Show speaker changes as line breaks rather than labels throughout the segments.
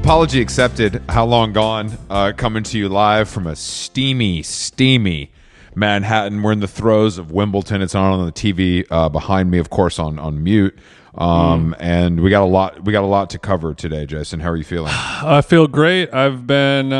Apology accepted. How long gone? Coming to you live from a steamy Manhattan. We're in the throes of Wimbledon. It's on the TV behind me, of course, on mute. And we got a lot to cover today, Jason. How are you feeling?
I feel great. I've been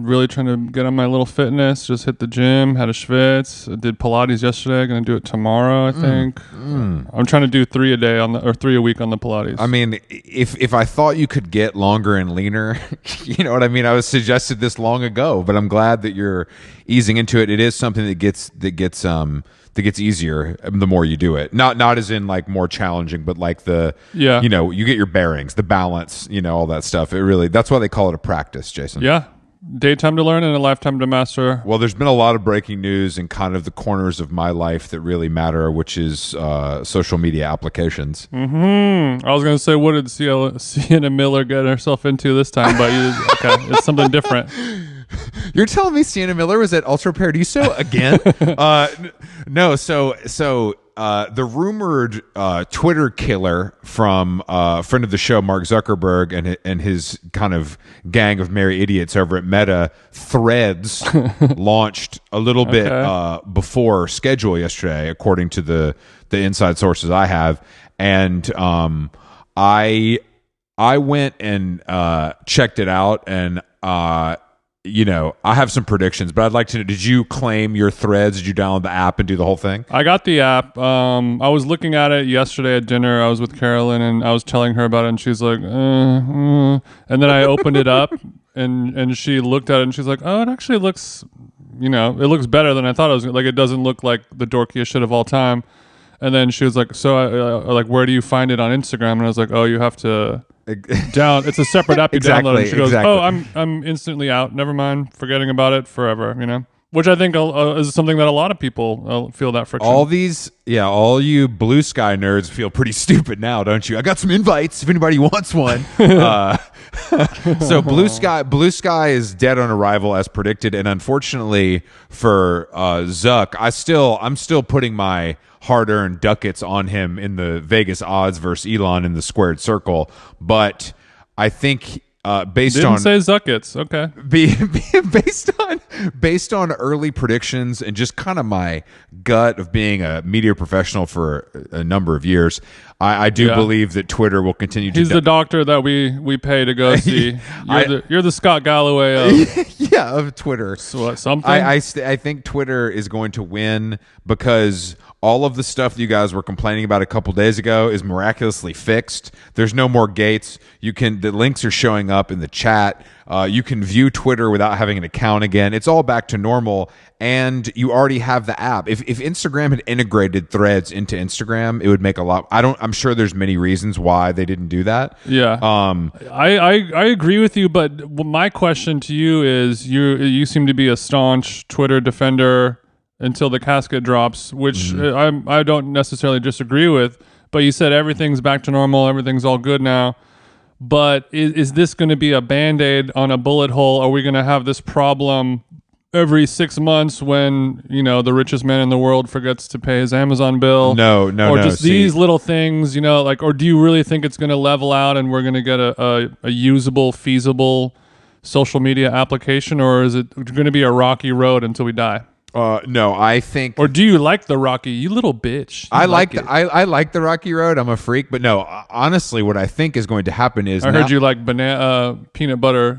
really trying to get on my little fitness. Just hit the gym, had a schwitz. I did Pilates yesterday. Going to do it tomorrow, I think. I'm trying to do 3 a week on the Pilates.
I mean, if I thought you could get longer and leaner, you know what I mean? I was suggested this long ago, but I'm glad that you're easing into it. It is something that gets easier the more you do it. Not as in like more challenging, but like you know, you get your bearings, the balance, you know, all that stuff. That's why they call it a practice, Jason.
Yeah. Daytime to learn and a lifetime to master.
Well, there's been a lot of breaking news in kind of the corners of my life that really matter, which is social media applications.
I was going to say, what did Sienna Miller get herself into this time? But it's something different.
You're telling me Sienna Miller was at Ultra Paradiso again? No. So the rumored Twitter killer from a friend of the show, Mark Zuckerberg, and his kind of gang of merry idiots over at Meta, Threads, launched a little bit before schedule yesterday, according to the inside sources I have, and I went and checked it out, and you know, I have some predictions, but I'd like to know, did you claim your Threads? Did you download the app and do the whole thing?
I got the app. I was looking at it yesterday at dinner. I was with Carolyn, and I was telling her about it, and she's like, and then I opened it up, and she looked at it, and she's like, oh, it actually looks, you know, it looks better than I thought it was. Like, it doesn't look like the dorkiest shit of all time. And then she was like, so, like, where do you find it on Instagram? And I was like, oh, you have to... it's a separate app you download. And she goes, oh, I'm instantly out. Never mind, forgetting about it forever, you know? Which I think is something that a lot of people feel that friction.
All you Blue Sky nerds feel pretty stupid now, don't you? I got some invites if anybody wants one. So Blue Sky is dead on arrival as predicted, and unfortunately for Zuck, I'm still putting my hard-earned ducats on him in the Vegas odds versus Elon in the squared circle, but I think
Didn't say Zuckets, okay.
Based on early predictions and just kind of my gut of being a media professional for a number of years, I do believe that Twitter will continue to...
He's the doctor that we pay to go see. You're the Scott Galloway of...
of Twitter.
So what, something?
I think Twitter is going to win because... all of the stuff that you guys were complaining about a couple days ago is miraculously fixed. There's no more gates. The links are showing up in the chat. You can view Twitter without having an account again. It's all back to normal, and you already have the app. If Instagram had integrated Threads into Instagram, it would make a lot. I'm sure there's many reasons why they didn't do that.
Yeah. I agree with you, but my question to you is, you seem to be a staunch Twitter defender until the casket drops, which I don't necessarily disagree with, but you said everything's back to normal, everything's all good now. But is this going to be a Band-Aid on a bullet hole? Are we going to have this problem every 6 months when, you know, the richest man in the world forgets to pay his Amazon bill?
No.
Or just these little things, you know, like, or do you really think it's going to level out and we're going to get a usable, feasible social media application, or is it going to be a rocky road until we die?
No, I think...
Or do you like the rocky? You little bitch.
I like the rocky road. I'm a freak. But no, honestly, what I think is going to happen is...
I heard you like peanut butter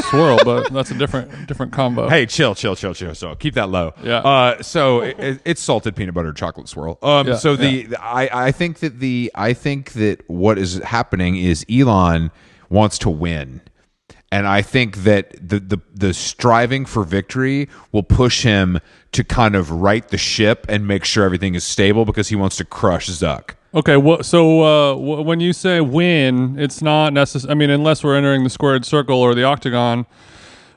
swirl, but that's a different combo.
Hey, chill. So keep that low.
Yeah.
So it's salted peanut butter chocolate swirl. I think that what is happening is Elon wants to win. And I think that the striving for victory will push him to kind of right the ship and make sure everything is stable because he wants to crush Zuck.
Okay, so when you say win, it's not necessary. I mean, unless we're entering the squared circle or the octagon,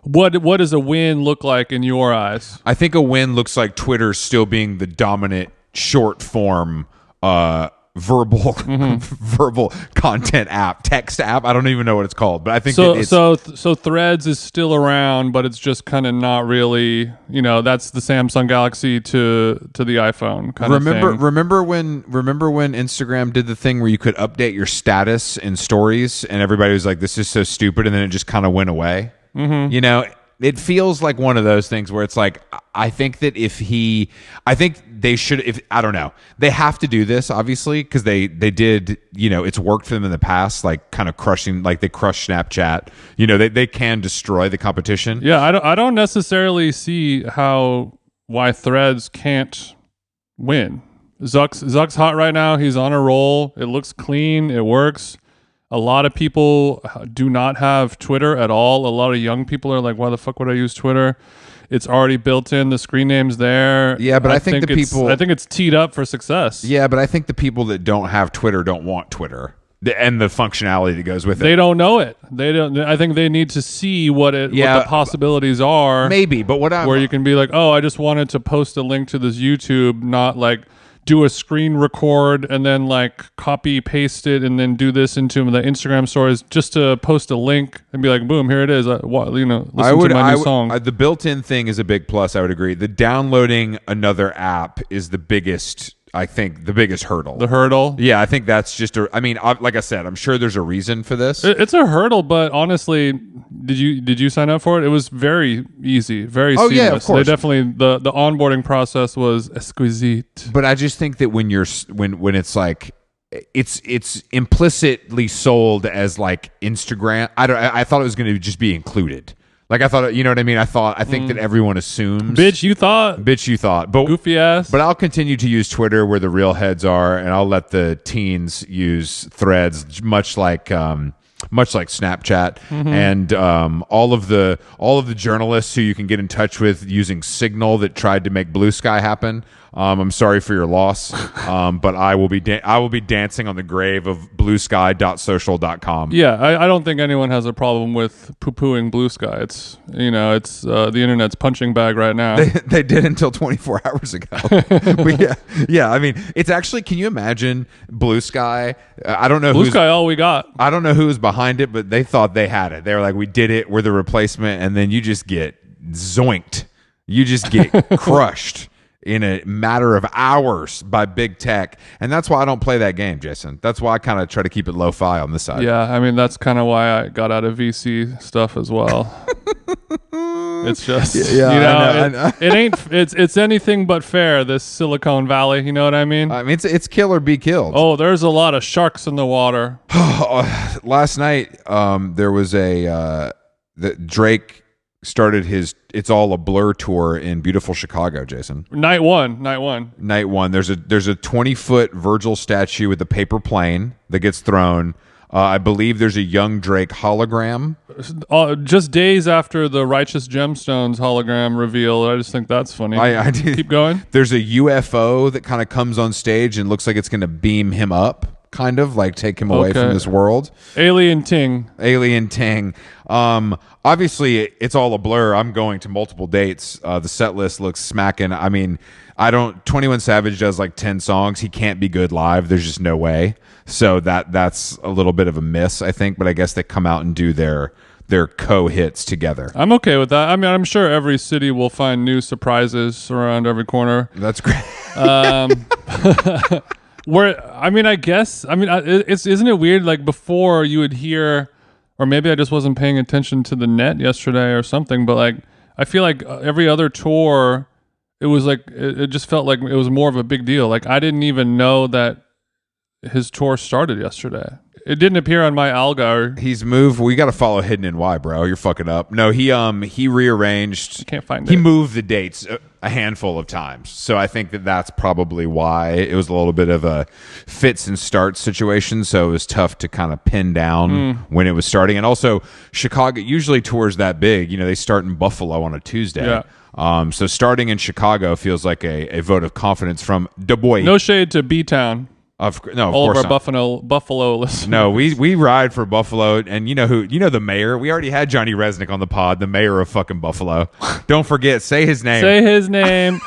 what does a win look like in your eyes?
I think a win looks like Twitter still being the dominant short form verbal verbal content app, text app. I don't even know what it's called, but I think
so Threads is still around, but it's just kind of not really. That's the Samsung Galaxy to the iPhone kind of thing.
Remember when Instagram did the thing where you could update your status in stories, and everybody was like, "This is so stupid," and then it just kind of went away. It feels like one of those things where it's like, I think they should, I don't know. They have to do this, obviously, because they did, it's worked for them in the past, like kind of crushing, like they crushed Snapchat. They can destroy the competition.
Yeah, I don't necessarily see why Threads can't win. Zuck's hot right now. He's on a roll. It looks clean. It works. A lot of people do not have Twitter at all. A lot of young people are like, why the fuck would I use Twitter? It's already built in. The screen name's there.
Yeah, but I think
it's teed up for success.
Yeah, but I think the people that don't have Twitter don't want Twitter and the functionality that goes with it.
They don't know it. They don't. I think they need to see what the possibilities are.
Maybe, but
where you can be like, oh, I just wanted to post a link to this YouTube, not like do a screen record and then like copy paste it and then do this into the Instagram stories just to post a link and be like, boom, here it is. Listen to my new song.
The built-in thing is a big plus. I would agree. The downloading another app is the biggest hurdle.
The hurdle?
Yeah, I think that's just like I said, I'm sure there's a reason for this.
It's a hurdle, but honestly, did you sign up for it? It was very easy, very seamless.
Yeah, of course.
They definitely, the onboarding process was exquisite.
But I just think that when it's like, it's implicitly sold as like Instagram. I thought it was going to just be included. Like I thought, you know what I mean? I think that everyone assumes.
Bitch, you thought.
But
goofy ass.
But I'll continue to use Twitter where the real heads are, and I'll let the teens use Threads, much like Snapchat, and all of the journalists who you can get in touch with using Signal that tried to make Blue Sky happen. I'm sorry for your loss, but I will be dancing on the grave of bluesky.social.com.
Yeah, I don't think anyone has a problem with poo-pooing Blue Sky. It's the internet's punching bag right now.
They did until 24 hours ago. yeah. I mean, it's actually. Can you imagine Blue Sky? I don't know.
Blue Sky, all we got.
I don't know who was behind it, but they thought they had it. They were like, "We did it. We're the replacement," and then you just get zoinked. You just get crushed in a matter of hours by big tech. And that's why I don't play that game, Jason. That's why I kind of try to keep it lo-fi on this side.
Yeah, I mean, that's kind of why I got out of VC stuff as well. It's just, I know. It's anything but fair, this Silicon Valley, you know what I mean?
I mean, it's kill or be killed.
Oh, there's a lot of sharks in the water.
Last night, there was Drake started his It's All a Blur tour in beautiful Chicago, Jason.
Night one.
There's a 20-foot Virgil statue with a paper plane that gets thrown. I believe there's a young Drake hologram.
Just days after the Righteous Gemstones hologram reveal. I just think that's funny.
I
Keep going. There's
a UFO that kind of comes on stage and looks like it's going to beam him up. Kind of like take him away from this world.
Alien Ting.
Obviously, it's all a blur. I'm going to multiple dates. The set list looks smacking. I mean, 21 Savage does like 10 songs. He can't be good live. There's just no way. So that's a little bit of a miss, I think. But I guess they come out and do their co-hits together.
I'm okay with that. I mean, I'm sure every city will find new surprises around every corner.
That's great.
Isn't it weird? Like before, you would hear, or maybe I just wasn't paying attention to the net yesterday or something. But like, I feel like every other tour, it was like it just felt like it was more of a big deal. Like I didn't even know that his tour started yesterday. It didn't appear on my algo.
He's moved. We got to follow Hidden NY, bro. You're fucking up. No, he rearranged.
I can't find it.
He moved the dates a handful of times. So I think that's probably why it was a little bit of a fits and starts situation. So it was tough to kind of pin down when it was starting. And also, Chicago usually tours that big. You know, they start in Buffalo on a Tuesday.
Yeah.
So starting in Chicago feels like a vote of confidence from Du Bois.
No shade to B-Town.
Of
course of our Buffalo listeners.
No, we ride for Buffalo, and you know the mayor. We already had Johnny Resnick on the pod, the mayor of fucking Buffalo. Don't forget, say his name.
Say his name,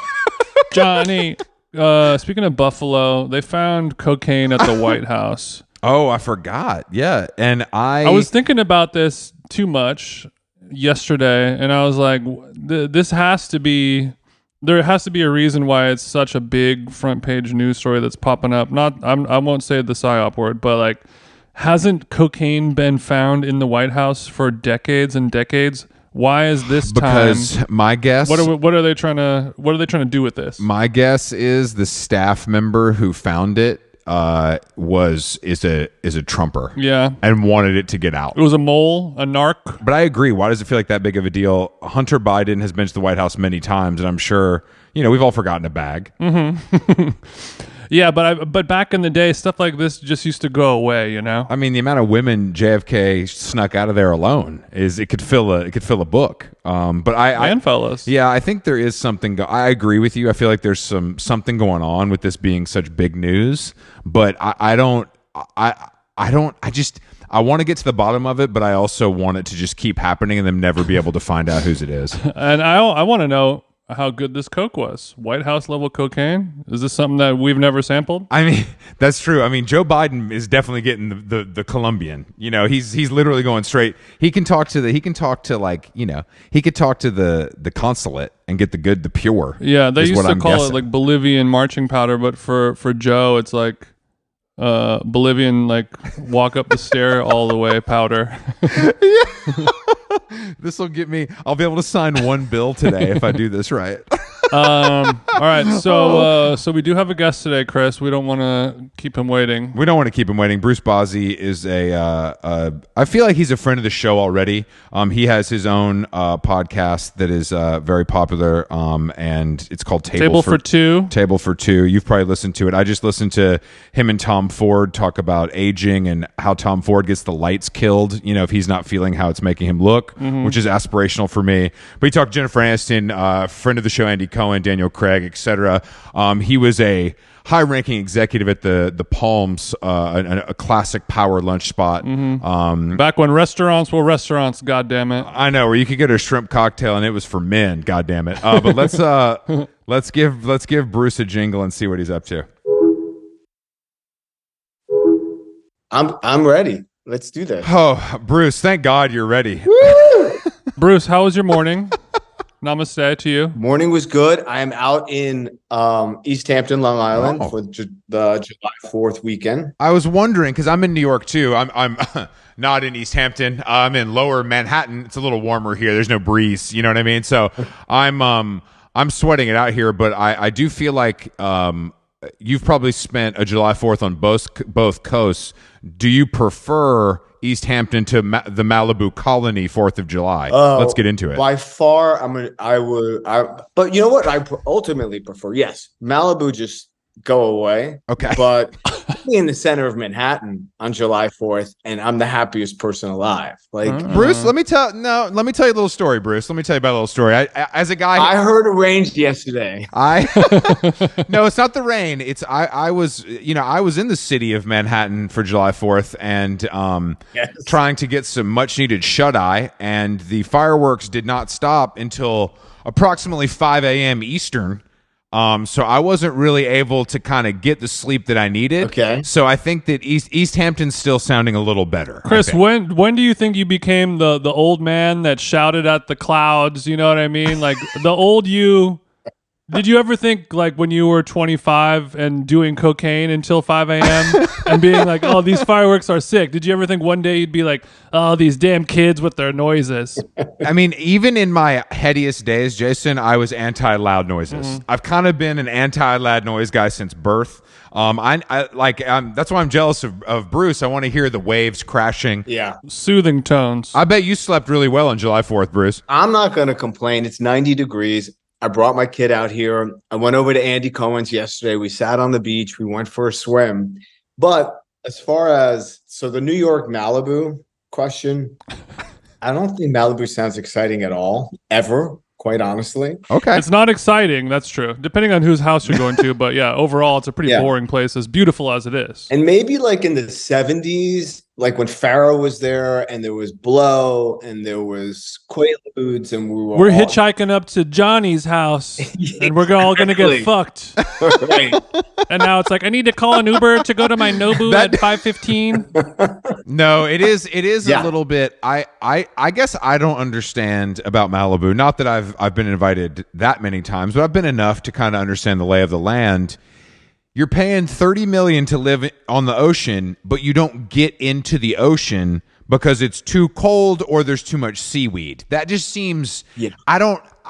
Johnny. speaking of Buffalo, they found cocaine at the White House.
Oh, I forgot. Yeah, and
I was thinking about this too much yesterday, and I was like, this has to be. There has to be a reason why it's such a big front page news story that's popping up. I won't say the psyop word, but like, hasn't cocaine been found in the White House for decades and decades? Why is this
because
time?
My guess.
What are they trying to do with this?
My guess is the staff member who found it is a Trumper.
Yeah,
and wanted it to get out.
It was a mole, a narc.
But I agree. Why does it feel like that big of a deal? Hunter Biden has been to the White House many times, and I'm sure we've all forgotten a bag.
Mm-hmm. Yeah, but back in the day, stuff like this just used to go away.
I mean, the amount of women JFK snuck out of there alone it could fill a book. But
and fellas,
yeah, I think there is something. I agree with you. I feel like there's something going on with this being such big news. But I want to get to the bottom of it, but I also want it to just keep happening and them never be able to find out whose it is.
And I want to know how good this coke was. White House level cocaine? Is this something that we've never sampled?
I mean, that's true. I mean, Joe Biden is definitely getting the Colombian. He's literally going straight. He can talk to the consulate and get the pure.
Yeah, they used to call it like Bolivian marching powder, but for Joe, it's like Bolivian like walk up the stair all the way powder.
This will get me. I'll be able to sign one bill today if I do this right.
All right, so we do have a guest today, Chris. We don't want to keep him waiting.
We don't want to keep him waiting. Bruce Bozzi is I feel like he's a friend of the show already. He has his own podcast that is very popular, and it's called Table for Two. Table for Two. You've probably listened to it. I just listened to him and Tom Ford talk about aging and how Tom Ford gets the lights killed, if he's not feeling how it's making him look, which is aspirational for me. But he talked to Jennifer Aniston, friend of the show, Andy Cohen, Daniel Craig, etc. He was a high-ranking executive at the Palms, a classic power lunch spot.
Back when restaurants were restaurants, goddammit.
I know, where you could get a shrimp cocktail and it was for men, goddammit. But let's give Bruce a jingle and see what he's up to.
I'm ready. Let's do this.
Oh, Bruce, thank God you're ready.
Bruce, how was your morning? Namaste to you.
Morning was good. I am out in East Hampton, Long Island for the July 4th weekend.
I was wondering because I'm in New York too. I'm not in East Hampton. I'm in Lower Manhattan. It's a little warmer here. There's no breeze. You know what I mean? So I'm sweating it out here, but I do feel like you've probably spent a July 4th on both coasts. Do you prefer East Hampton to the Malibu colony 4th of July? Let's get into it.
By far, but you know what? I ultimately prefer, yes, Malibu, just go away.
Okay.
But in the center of Manhattan on July 4th, and I'm the happiest person alive. Like
Bruce, let me tell you a little story, Bruce. Let me tell you about a little story. As a guy,
I heard it rained yesterday.
No, it's not the rain. It's I was in the city of Manhattan for July 4th and trying to get some much needed shut eye, and the fireworks did not stop until approximately 5 a.m. Eastern. So I wasn't really able to kind of get the sleep that I needed.
Okay.
So I think that East Hampton's still sounding a little better.
Chris, when do you think you became the old man that shouted at the clouds? You know what I mean? Like the old you. Did you ever think, like, when you were 25 and doing cocaine until 5 a.m. and being like, oh, these fireworks are sick? Did you ever think one day you'd be like, oh, these damn kids with their noises?
I mean, even in my headiest days, Jason, I was anti-loud noises. I've kind of been an anti-loud noise guy since birth. That's why I'm jealous of Bruce. I want to hear the waves crashing.
Yeah.
Soothing tones.
I bet you slept really well on July 4th, Bruce.
I'm not going to complain. It's 90 degrees. I brought my kid out here. I went over to Andy Cohen's yesterday. We sat on the beach. We went for a swim. But as far as the New York Malibu question, I don't think Malibu sounds exciting at all, ever, quite honestly.
Okay.
It's not exciting. That's true. Depending on whose house you're going to. But yeah, overall, it's a pretty boring place, as beautiful as it is.
And maybe like in the 70s, like when Pharaoh was there, and there was Blow, and there was Quaaludes, and
we're hitchhiking up to Johnny's house, and we're all gonna get fucked.
Right.
And now it's like, I need to call an Uber to go to my Nobu at 5:15.
No, it is a little bit. I guess I don't understand about Malibu. Not that I've been invited that many times, but I've been enough to kind of understand the lay of the land. You're paying $30 million to live on the ocean, but you don't get into the ocean because it's too cold or there's too much seaweed. That just seems.
Yeah.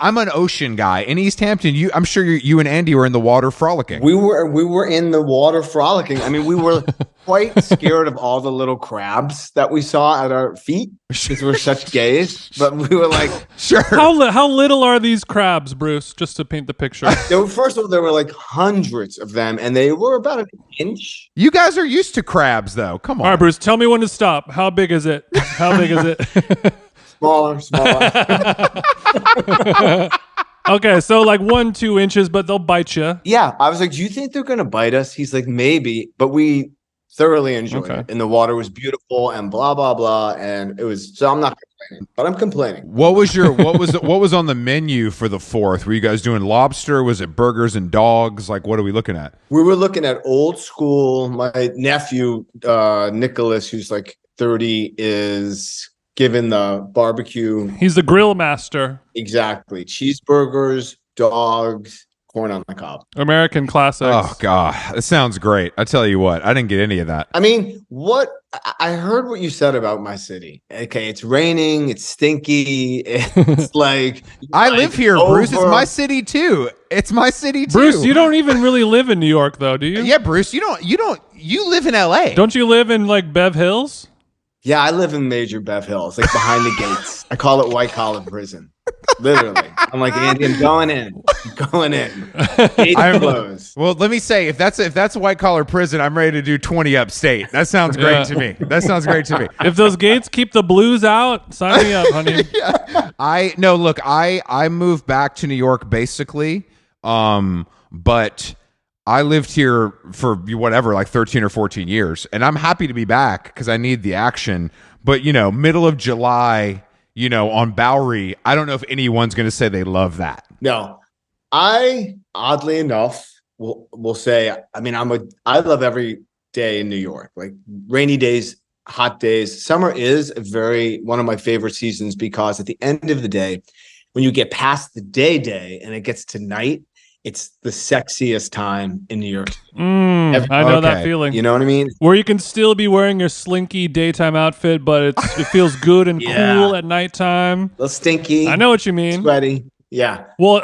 I'm an ocean guy in East Hampton. I'm sure you and Andy were in the water frolicking.
We were in the water frolicking. I mean, we were quite scared of all the little crabs that we saw at our feet because we're such gays. But we were like,
sure.
How little are these crabs, Bruce? Just to paint the picture.
First of all, there were like hundreds of them, and they were about an inch.
You guys are used to crabs, though. Come on.
All right, Bruce, tell me when to stop. How big is it? How big is it?
Smaller.
Okay, so like 1-2 inches, but they'll bite you.
Yeah, I was like, do you think they're gonna bite us? He's like, maybe, but we thoroughly enjoyed it, and the water was beautiful, and blah blah blah, and it was. So I'm not complaining, but I'm complaining.
What was on the menu for the 4th? Were you guys doing lobster? Was it burgers and dogs? Like, what are we looking at?
We were looking at old school. My nephew Nicholas, who's like 30, is given the barbecue.
He's the grill master.
Exactly. Cheeseburgers, dogs, corn on the cob.
American classics.
Oh, God. That sounds great. I tell you what, I didn't get any of that.
I mean, I heard what you said about my city. Okay, it's raining, it's stinky, it's like
I live here, Bruce. It's my city too. It's my city too.
Bruce, you don't even really live in New York though, do you?
Yeah, Bruce, you live in LA.
Don't you live in like Bev Hills?
Yeah, I live in major Bev Hills, like behind the gates. I call it white collar prison. Literally. I'm like, Andy, I'm going in. Gates closed.
Well, let me say, if that's a white collar prison, I'm ready to do 20 upstate. That sounds great to me. That sounds great to me.
If those gates keep the blues out, sign me up, honey.
Yeah. I moved back to New York basically, but I lived here for whatever, like 13 or 14 years, and I'm happy to be back because I need the action. But, middle of July, on Bowery, I don't know if anyone's going to say they love that.
No, I, oddly enough, will say, I mean, I love every day in New York, like rainy days, hot days. Summer is one of my favorite seasons because at the end of the day, when you get past the day and it gets to night, it's the sexiest time in New York.
I know that feeling.
You know what I mean?
Where you can still be wearing your slinky daytime outfit, but it feels good and cool at nighttime.
A little stinky.
I know what you mean.
Sweaty. Yeah.
Well,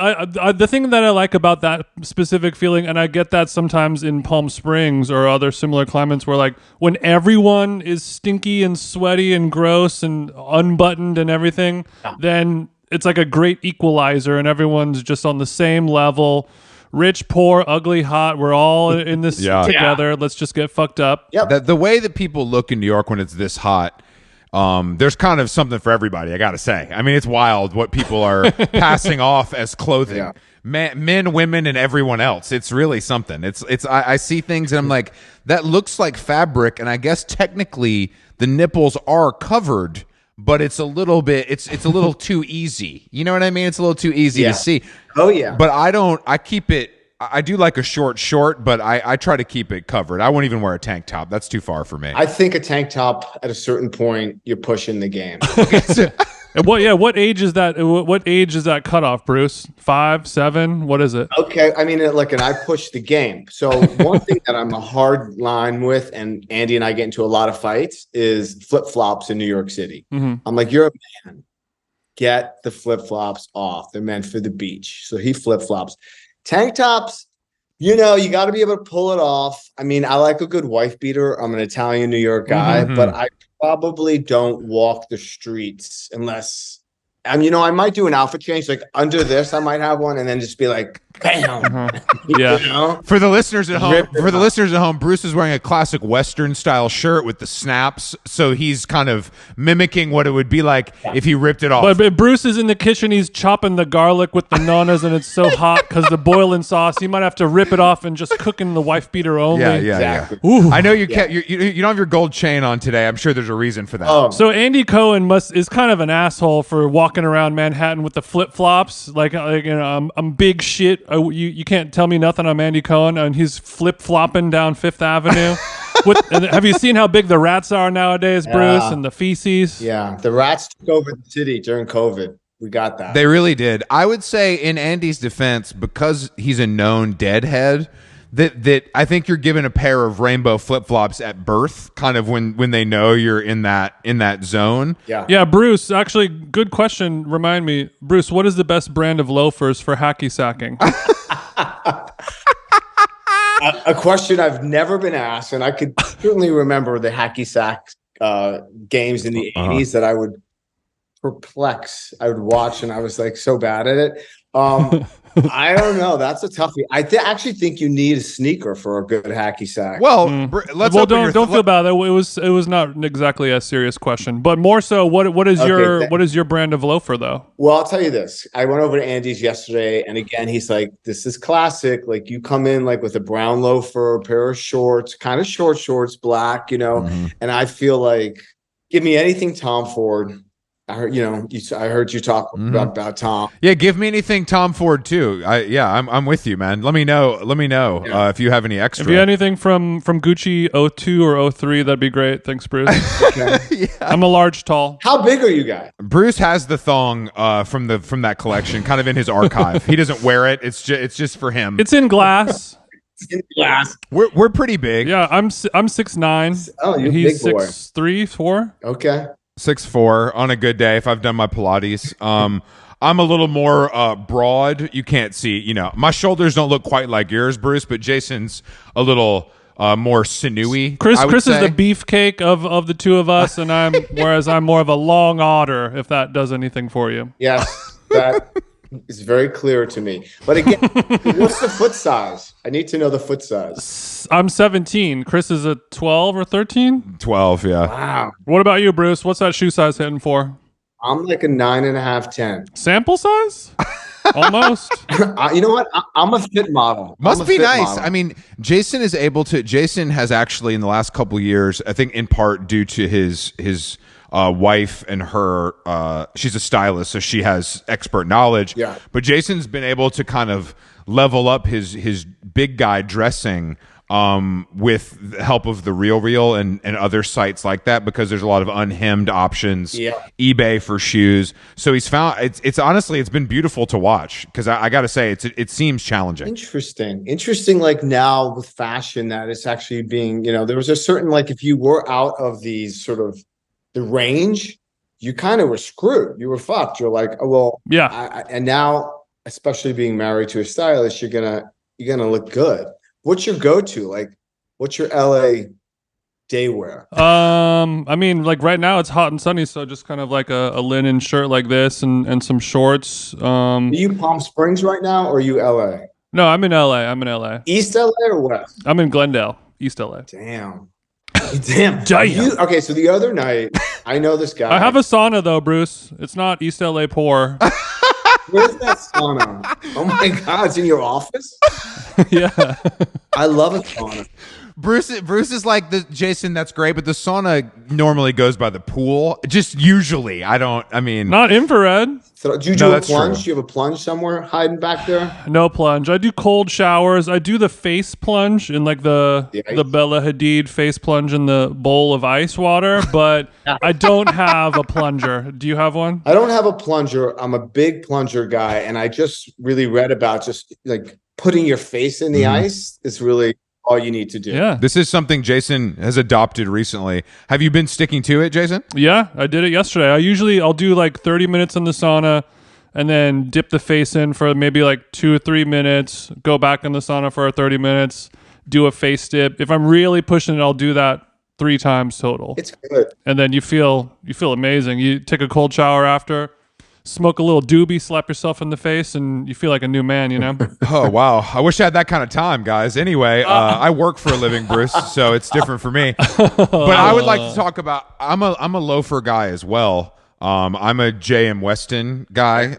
the thing that I like about that specific feeling, and I get that sometimes in Palm Springs or other similar climates where like when everyone is stinky and sweaty and gross and unbuttoned and everything, then it's like a great equalizer and everyone's just on the same level. Rich, poor, ugly, hot. We're all in this together. Yeah. Let's just get fucked up.
Yep.
The way that people look in New York when it's this hot, there's kind of something for everybody, I got to say. I mean, it's wild what people are passing off as clothing. Yeah. Men, women, and everyone else. It's really something. I see things and I'm like, that looks like fabric. And I guess technically the nipples are covered, but it's a little bit, it's a little too easy. You know what I mean? It's a little too easy to see.
Oh yeah.
But I do like a short, but I try to keep it covered. I won't even wear a tank top. That's too far for me.
I think a tank top at a certain point, you're pushing the game.
And what age is that? What age is that cutoff, Bruce? 5, 7? What is it?
Okay, I mean, and I push the game. So one thing that I'm a hard line with, and Andy and I get into a lot of fights, is flip flops in New York City. Mm-hmm. I'm like, you're a man. Get the flip flops off. They're meant for the beach. So he flip flops. Tank tops, you got to be able to pull it off. I mean, I like a good wife beater. I'm an Italian New York guy, but I probably don't walk the streets unless, I might do an outfit change. Like under this, I might have one and then just be like bam.
Yeah.
You know?
For the listeners at home,
Rip it
Bruce is wearing a classic Western style shirt with the snaps, so he's kind of mimicking what it would be like if he ripped it off.
But Bruce is in the kitchen. He's chopping the garlic with the nonas, and it's so hot because the boiling sauce. He might have to rip it off and just cook in the wife beater only.
yeah.
Exactly.
Ooh.
I know you can't. You don't have your gold chain on today. I'm sure there's a reason for that.
Oh,
So Andy Cohen is kind of an asshole for walking around Manhattan with the flip flops. Like I'm big shit. You can't tell me nothing. I'm Andy Cohen, and he's flip flopping down Fifth Avenue. And have you seen how big the rats are nowadays, Bruce, and the feces?
yeah. The rats took over the city during COVID. We got that.
They really did. I would say, in Andy's defense, because he's a known deadhead, that I think you're given a pair of rainbow flip flops at birth, kind of when they know you're in that zone.
yeah.
Yeah, Bruce. Actually, good question. Remind me, Bruce. What is the best brand of loafers for hacky sacking?
A question I've never been asked, and I could certainly remember the hacky sack games in the 80s that I would perplex. I would watch, and I was like so bad at it. I don't know. That's a toughie. I actually think you need a sneaker for a good hacky sack.
Well, let's open your
don't feel bad. It was not exactly a serious question, but more so, what is your brand of loafer though?
Well, I'll tell you this. I went over to Andy's yesterday, and again, he's like, "This is classic. Like, you come in like with a brown loafer, a pair of shorts, kind of short shorts, black, And I feel like, give me anything Tom Ford. I heard, I heard you talk about Tom.
Yeah, give me anything Tom Ford too. I'm with you, man. Let me know if you have any extra.
If you have anything from Gucci 02 or 03, that'd be great. Thanks, Bruce.
Okay.
I'm a large, tall.
How big are you guys?
Bruce has the thong from that collection, kind of in his archive. He doesn't wear it. It's just for him.
It's in glass.
In glass.
We're pretty big.
Yeah, I'm 6'9".
Oh, you're a
He's
big boy.
6'3", 4".
Okay.
6'4" on a good day if I've done my Pilates. I'm a little more broad. You can't see, my shoulders don't look quite like yours, Bruce, but Jason's a little more sinewy.
Chris
I would
is
say.
the beefcake of the two of us, and whereas I'm more of a long otter, if that does anything for you.
Yes, that is very clear to me. But again, what's the foot size? I need to know the foot size.
I'm 17. Chris is a 12 or 13.
12, yeah.
Wow.
What about you, Bruce? What's that shoe size hitting for?
I'm like a 9.5, 10.
Sample size? Almost.
You know what? I'm a fit model.
Must be nice. I mean, Jason has actually in the last couple of years, I think in part due to his wife and her, she's a stylist, so she has expert knowledge.
Yeah.
But Jason's been able to kind of level up his big guy dressing with the help of the Real and other sites like that, because there's a lot of unhemmed options.
Yeah.
eBay for shoes. So he's found it's honestly it's been beautiful to watch, because I got to say it seems challenging.
Interesting. Like now with fashion, that it's actually being, there was a certain, like, if you were out of these sort of the range, you kind of were screwed. You were fucked. You're like, oh, well,
yeah.
And now, especially being married to a stylist, you're gonna look good. What's your go-to? Like, what's your LA day wear?
I mean, like right now it's hot and sunny, so just kind of like a linen shirt like this and some shorts.
Are you Palm Springs right now, or are you LA?
No, I'm in LA.
East LA or West?
I'm in Glendale, East LA.
Damn.
Okay,
so the other night, I know this guy.
I have a sauna though, Bruce. It's not East LA poor.
Where's that sauna? Oh my God, it's in your office?
Yeah.
I love a sauna.
Bruce is like, Jason, that's great, but the sauna normally goes by the pool. Just usually.
Not infrared.
So do you do a
that's
plunge?
true.
Do you have a plunge somewhere hiding back there?
No plunge. I do cold showers. I do the face plunge in like the Bella Hadid face plunge in the bowl of ice water, but I don't have a plunger. Do you have one?
I don't have a plunger. I'm a big plunger guy, and I just really read about just like putting your face in the ice is really all you need to do.
Yeah.
This is something Jason has adopted recently. Have you been sticking to it, Jason?
Yeah, I did it yesterday. I'll do like 30 minutes in the sauna and then dip the face in for maybe like 2 or 3 minutes, go back in the sauna for 30 minutes, do a face dip. If I'm really pushing it, I'll do that 3 times total.
It's good.
And then you feel amazing. You take a cold shower after, smoke a little doobie, slap yourself in the face, and you feel like a new man, you know?
Oh, wow. I wish I had that kind of time, guys. Anyway, I work for a living, Bruce, so it's different for me. But I would like to talk about, I'm a loafer guy as well. I'm a J.M. Weston guy.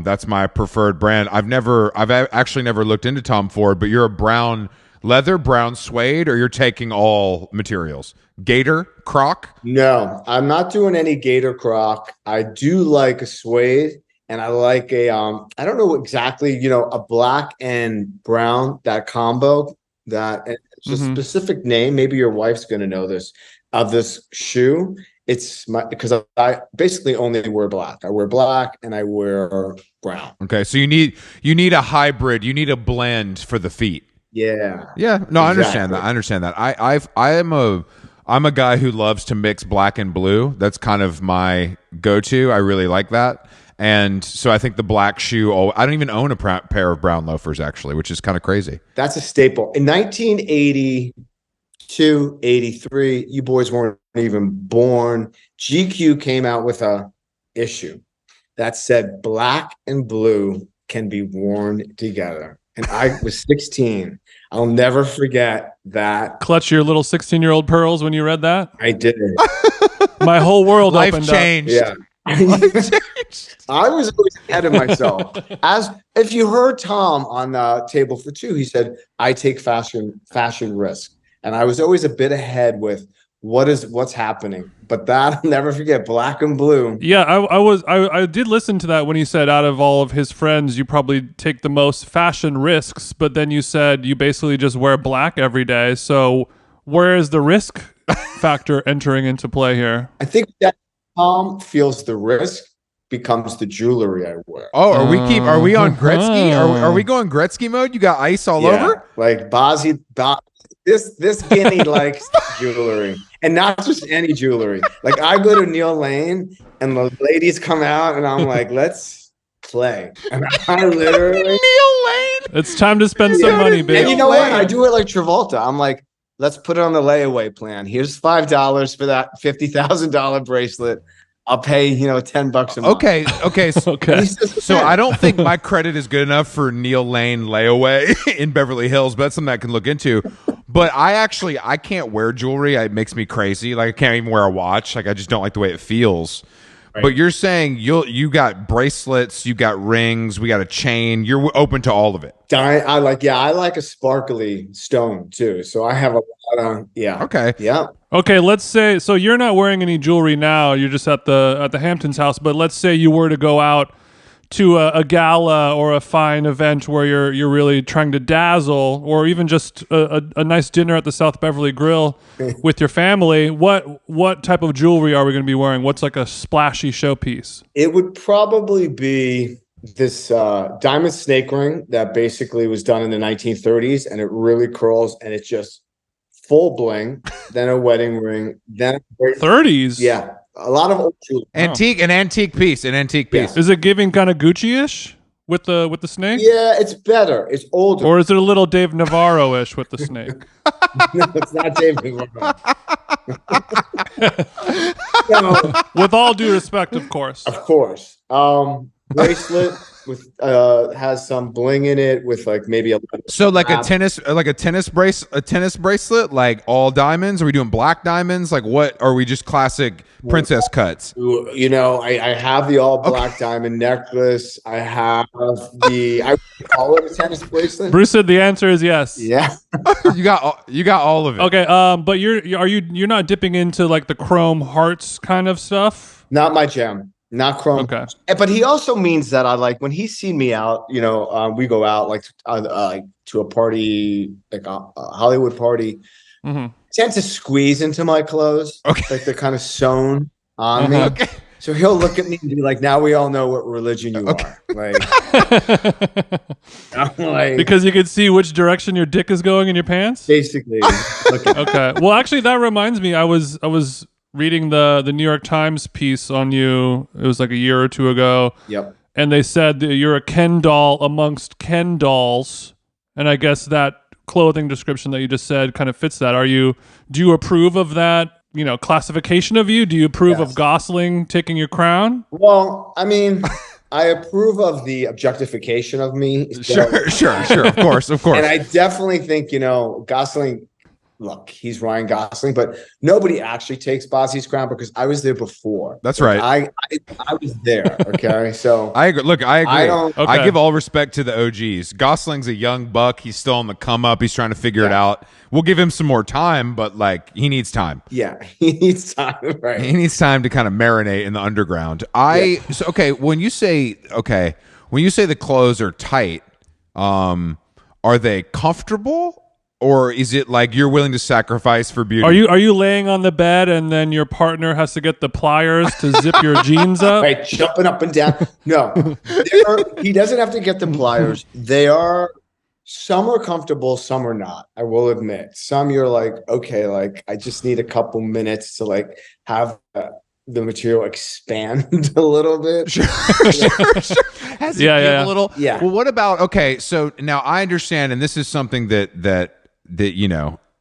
That's my preferred brand. I've actually never looked into Tom Ford, but you're a brown leather, brown suede, or you're taking all materials? Gator, Croc?
No, I'm not doing any Gator Croc. I do like a suede, and I like I don't know exactly, a black and brown, that combo, that it's a specific name. Maybe your wife's gonna know this, of this shoe. It's because I basically only wear black. I wear black and I wear brown.
Okay, so you need a hybrid, you need a blend for the feet.
Yeah.
Yeah. No,
Exactly.
I understand that. I'm a guy who loves to mix black and blue. That's kind of my go-to. I really like that. And so I think the black shoe, I don't even own a pair of brown loafers actually, which is kind of crazy.
That's a staple. In 1982, 83, you boys weren't even born. GQ came out with a issue that said black and blue can be worn together. And I was 16. I'll never forget that.
Clutch your little 16-year-old pearls when you read that?
I did.
My whole world
Life
opened
changed.
Yeah.
Life changed.
I was always ahead of myself. As if you heard Tom on Table for Two, he said, I take fashion risk. And I was always a bit ahead with what's happening. But that I'll never forget, black and blue.
Yeah, I did listen to that when he said out of all of his friends, you probably take the most fashion risks, but then you said you basically just wear black every day. So where is the risk factor entering into play here?
I think that Tom feels the risk becomes the jewelry I wear.
Oh, are we on Gretzky? Are we going Gretzky mode? You got ice all over?
Like Bozzi, this guinea likes jewelry, and not just any jewelry. Like I go to Neil Lane and the ladies come out and I'm like, let's play. And I literally
Neil Lane.
It's time to spend some money, babe.
And you know what? I do it like Travolta. I'm like, let's put it on the layaway plan. Here's $5 for that $50,000 bracelet. I'll pay, $10 a month.
Okay.
Okay.
So I don't think my credit is good enough for Neil Lane layaway in Beverly Hills, but that's something I can look into. But I can't wear jewelry. It makes me crazy. Like I can't even wear a watch. Like I just don't like the way it feels. Right. But you're saying you got bracelets, you got rings, we got a chain. You're open to all of it.
I like a sparkly stone too. So I have a lot of
Okay.
Yeah.
Okay, let's say so you're not wearing any jewelry now. You're just at the Hamptons house. But let's say you were to go out to a gala or a fine event where you're really trying to dazzle, or even just a nice dinner at the South Beverly Grill with your family. What type of jewelry are we going to be wearing? What's like a splashy showpiece?
It would probably be this diamond snake ring that basically was done in the 1930s, and it really curls, and it's just full bling. Then a wedding ring. Then
30s.
Yeah. A lot of old jewelry.
An antique piece.
Yeah.
Is it giving kind of Gucci-ish with the snake?
Yeah, it's better. It's older.
Or is it a little Dave Navarro-ish with the snake?
No, it's not David Navarro. No,
With all due respect, of course.
of course. Bracelet with has some bling in it with like maybe a
So like a tennis bracelet, like all diamonds. Are we doing black diamonds? Like what? Are we just classic princess cuts?
I have the all black diamond necklace. I have I call it a tennis bracelet.
Bruce said the answer is yes.
Yeah.
you got all of it.
Okay, but you're not dipping into like the chrome hearts kind of stuff?
Not my jam. Not chrome.
Okay.
But he also means that I like when he's seen me out, we go out like to a party, like a Hollywood party.
Mm-hmm.
Tend to squeeze into my clothes.
Okay.
Like they're kind of sewn on me.
Okay.
So he'll look at me and be like, now we all know what religion you are. Like, I'm like,
Because you can see which direction your dick is going in your pants?
basically.
Okay. Well, actually, that reminds me. I was reading the New York Times piece on you. It was like a year or two ago.
Yep.
And they said that you're a Ken doll amongst Ken dolls. And I guess that clothing description that you just said kind of fits that. Do you approve of that classification of you? Do you approve of Gosling taking your crown?
Well, I mean, I approve of the objectification of me.
Sure, of course.
And I definitely think, Gosling, look, he's Ryan Gosling, but nobody actually takes Bozzi's crown because I was there before.
That's right.
I was there. Okay. So
I agree. Look, I agree.
Okay.
I give all respect to the OGs. Gosling's a young buck. He's still on the come up. He's trying to figure it out. We'll give him some more time, but he needs time.
Yeah, he needs time. Right.
He needs time to kind of marinate in the underground. When you say the clothes are tight, are they comfortable? Or is it like you're willing to sacrifice for beauty?
Are you laying on the bed and then your partner has to get the pliers to zip your jeans up?
Right, jumping up and down. No, he doesn't have to get the pliers. Some are comfortable, some are not. I will admit. Some you're like, okay, I just need a couple minutes to have the material expand a little bit.
Sure. Has it give a little?
Yeah.
Well, what about so now I understand, and this is something that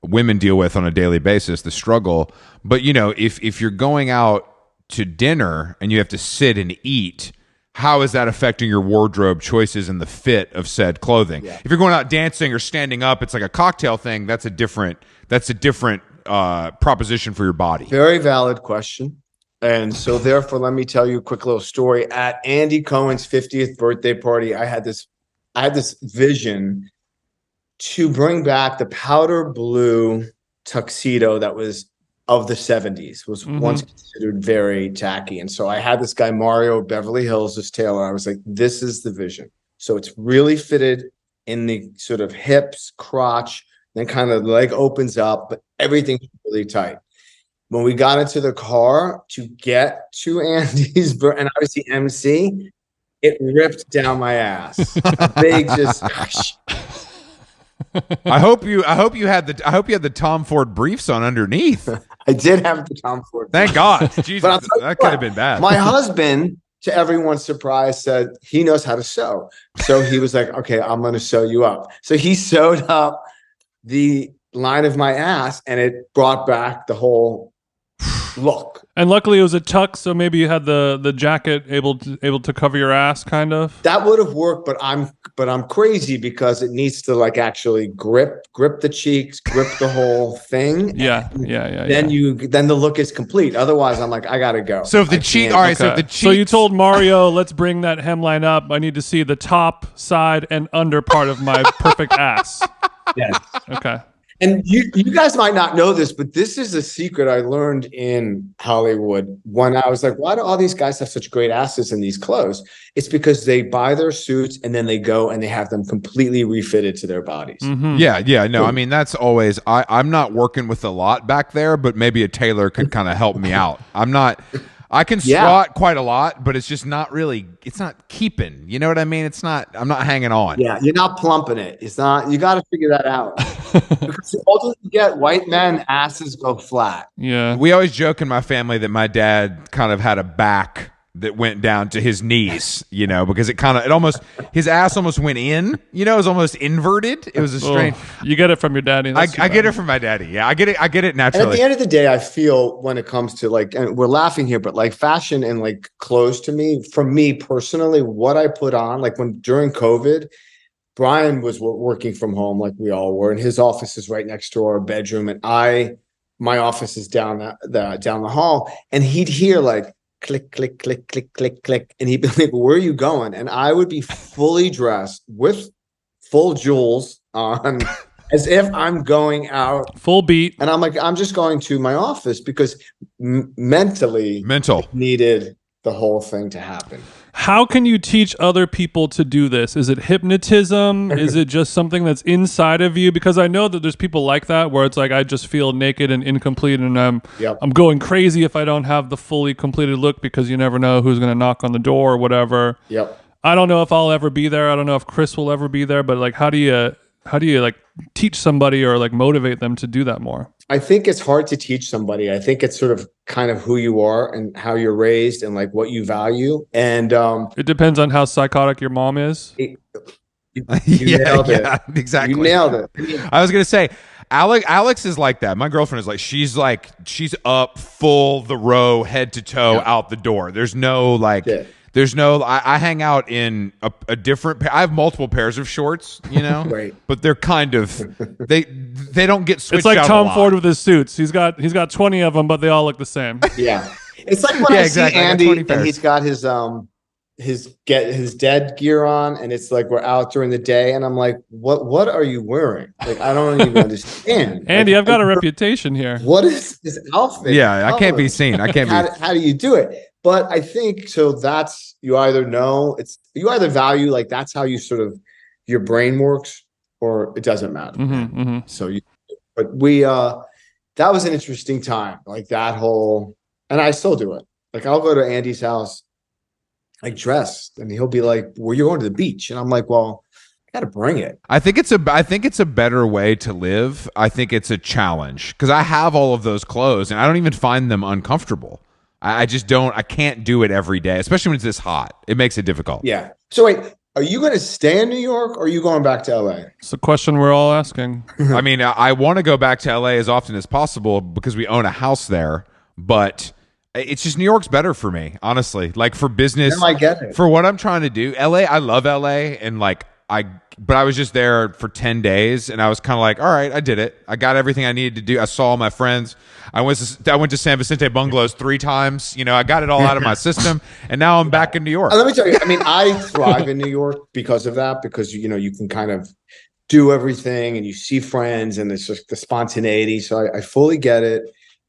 women deal with on a daily basis, the struggle. But if you're going out to dinner and you have to sit and eat, how is that affecting your wardrobe choices and the fit of said clothing? Yeah. If you're going out dancing or standing up, it's like a cocktail thing. That's a different proposition for your body.
Very valid question. And so therefore, let me tell you a quick little story. At Andy Cohen's 50th birthday party, I had this vision to bring back the powder blue tuxedo that was of the 70s, was once considered very tacky. And so I had this guy, Mario Beverly Hills, this tailor. I was like, this is the vision. So it's really fitted in the sort of hips, crotch, then kind of the leg opens up, but everything's really tight. When we got into the car to get to Andy's, and obviously MC, it ripped down my ass. Big, just.
I hope you had the Tom Ford briefs on underneath.
I did have the Tom Ford.
Thank God. Jesus, that could have been bad.
My husband, to everyone's surprise, said he knows how to sew. So he was like, okay, I'm going to sew you up. So he sewed up the line of my ass and it brought back the whole look.
And luckily it was a tux, so maybe you had the jacket able to cover your ass, kind of.
That would have worked, but I'm crazy because it needs to actually grip the cheeks, grip the whole thing.
Yeah.
Then the look is complete. Otherwise, I'm like, I gotta go.
So if the cheek, all right. So if the cheeks,
so you told Mario, let's bring that hemline up. I need to see the top, side, and under part of my perfect ass.
Yes.
Okay.
And you guys might not know this, but this is a secret I learned in Hollywood when I was like, why do all these guys have such great asses in these clothes? It's because they buy their suits and then they go and they have them completely refitted to their bodies.
Mm-hmm. Yeah. No, I mean, that's always, I'm not working with a lot back there, but maybe a tailor could kind of help me out. I can squat quite a lot, but it's just not really, it's not keeping. You know what I mean? I'm not hanging on.
Yeah, you're not plumping it. It's not, you got to figure that out. Because ultimately you get white men, asses go flat.
Yeah.
We always joke in my family that my dad kind of had a back that went down to his knees, because his ass almost went in, it was almost inverted. It was a strange.
You get it from your daddy.
I get it from my daddy. Yeah, I get it naturally.
And at the end of the day, I feel when it comes to and we're laughing here, but fashion and clothes to me, for me personally, what I put on, during COVID, Brian was working from home like we all were, and his office is right next to our bedroom, and my office is down the hall, and he'd hear click, click, click, click, click, click. And he'd be like, where are you going? And I would be fully dressed with full jewels on as if I'm going out.
Full beat.
And I'm like, I'm just going to my office because mental needed the whole thing to happen.
How can you teach other people to do this? Is it hypnotism? Is it just something that's inside of you? Because I know that there's people like that where it's I just feel naked and incomplete and I'm going crazy if I don't have the fully completed look because you never know who's going to knock on the door or whatever.
Yep.
I don't know if I'll ever be there. I don't know if Chris will ever be there, but how do you teach somebody or motivate them to do that more?
I think it's hard to teach somebody. I think it's sort of kind of who you are and how you're raised and what you value. And
it depends on how psychotic your mom is.
You nailed it.
Exactly.
You nailed it.
I was going to say, Alex is like that. My girlfriend is like she's up full the row, head to toe, out the door. There's no like. Yeah. There's no. I hang out in a different. I have multiple pairs of shorts,
right.
But they're kind of they don't get switched.
It's like
out
Tom Ford with his suits. He's got 20 of them, but they all look the same.
Yeah, it's like when I see Andy and he's got his dead gear on, and it's like we're out during the day, and I'm like, what are you wearing? Like I don't even understand.
Andy,
like,
I've got a reputation here.
What is this outfit?
Yeah, I can't be seen. I can't be.
How do you do it? But I think so. That's you either value like that's how you sort of your brain works, or it doesn't matter. So but we that was an interesting time, like that whole, and I still do it. Like I'll go to Andy's house, like dressed, and he'll be like, "Well, you're going to the beach," and I'm like, "Well, I got to bring it." I think it's
a better way to live. I think it's a challenge because I have all of those clothes, and I don't even find them uncomfortable. I just don't. I can't do it every day, especially when it's this hot. It makes it difficult.
Yeah. So wait, are you going to stay in New York, or are you going back to LA?
It's a question we're all asking.
I mean, I want to go back to LA as often as possible because we own a house there, but it's just New York's better for me, honestly. Like for business,
no, I get it.
For what I'm trying to do, LA, I love LA, and like but I was just there for 10 days, and I was kind of like, all right, I did it. I got everything I needed to do. I saw all my friends. I went to San Vicente Bungalows 3 times. I got it all out of my system, and now I'm back in New York.
Let me tell you, I mean, I thrive in New York because of that, because, you can kind of do everything, and you see friends, and it's just the spontaneity. So I fully get it.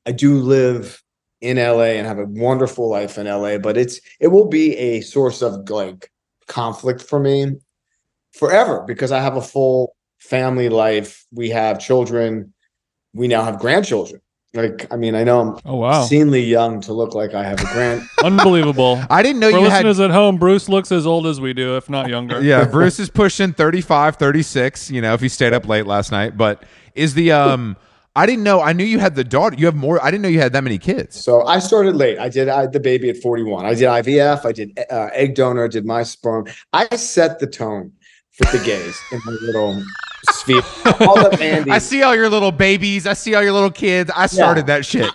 I do live in LA and have a wonderful life in LA, but it will be a source of like conflict for me forever, because I have a full family life. We have children. We now have grandchildren. Like, I mean, I know I'm obscenely young to look like I have a grand.
Unbelievable.
I didn't know
For
you had.
listeners at home, Bruce looks as old as we do, if not younger.
Yeah, Bruce is pushing 35, 36, if he stayed up late last night. But is the I didn't know. I knew you had the daughter. You have more. I didn't know you had that many kids.
So I started late. I had the baby at 41. I did IVF. I did egg donor. I did my sperm. I set the tone for the gays in my little sphere.
I see all your little babies. I see all your little kids. I started that shit.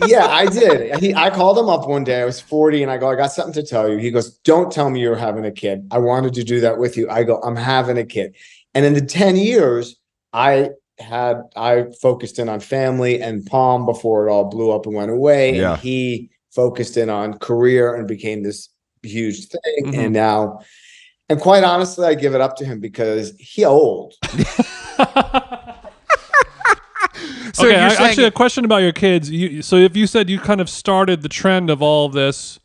Yeah, I did. I called him up one day. I was 40, and I go, I got something to tell you. He goes, don't tell me you're having a kid. I wanted to do that with you. I go, I'm having a kid. And in the 10 years, I focused in on family and Palm before it all blew up and went away.
Yeah.
And he focused in on career and became this huge thing. And now, and quite honestly, I give it up to him because he old.
So okay, actually, a question about your kids. So if you said you kind of started the trend of all of this,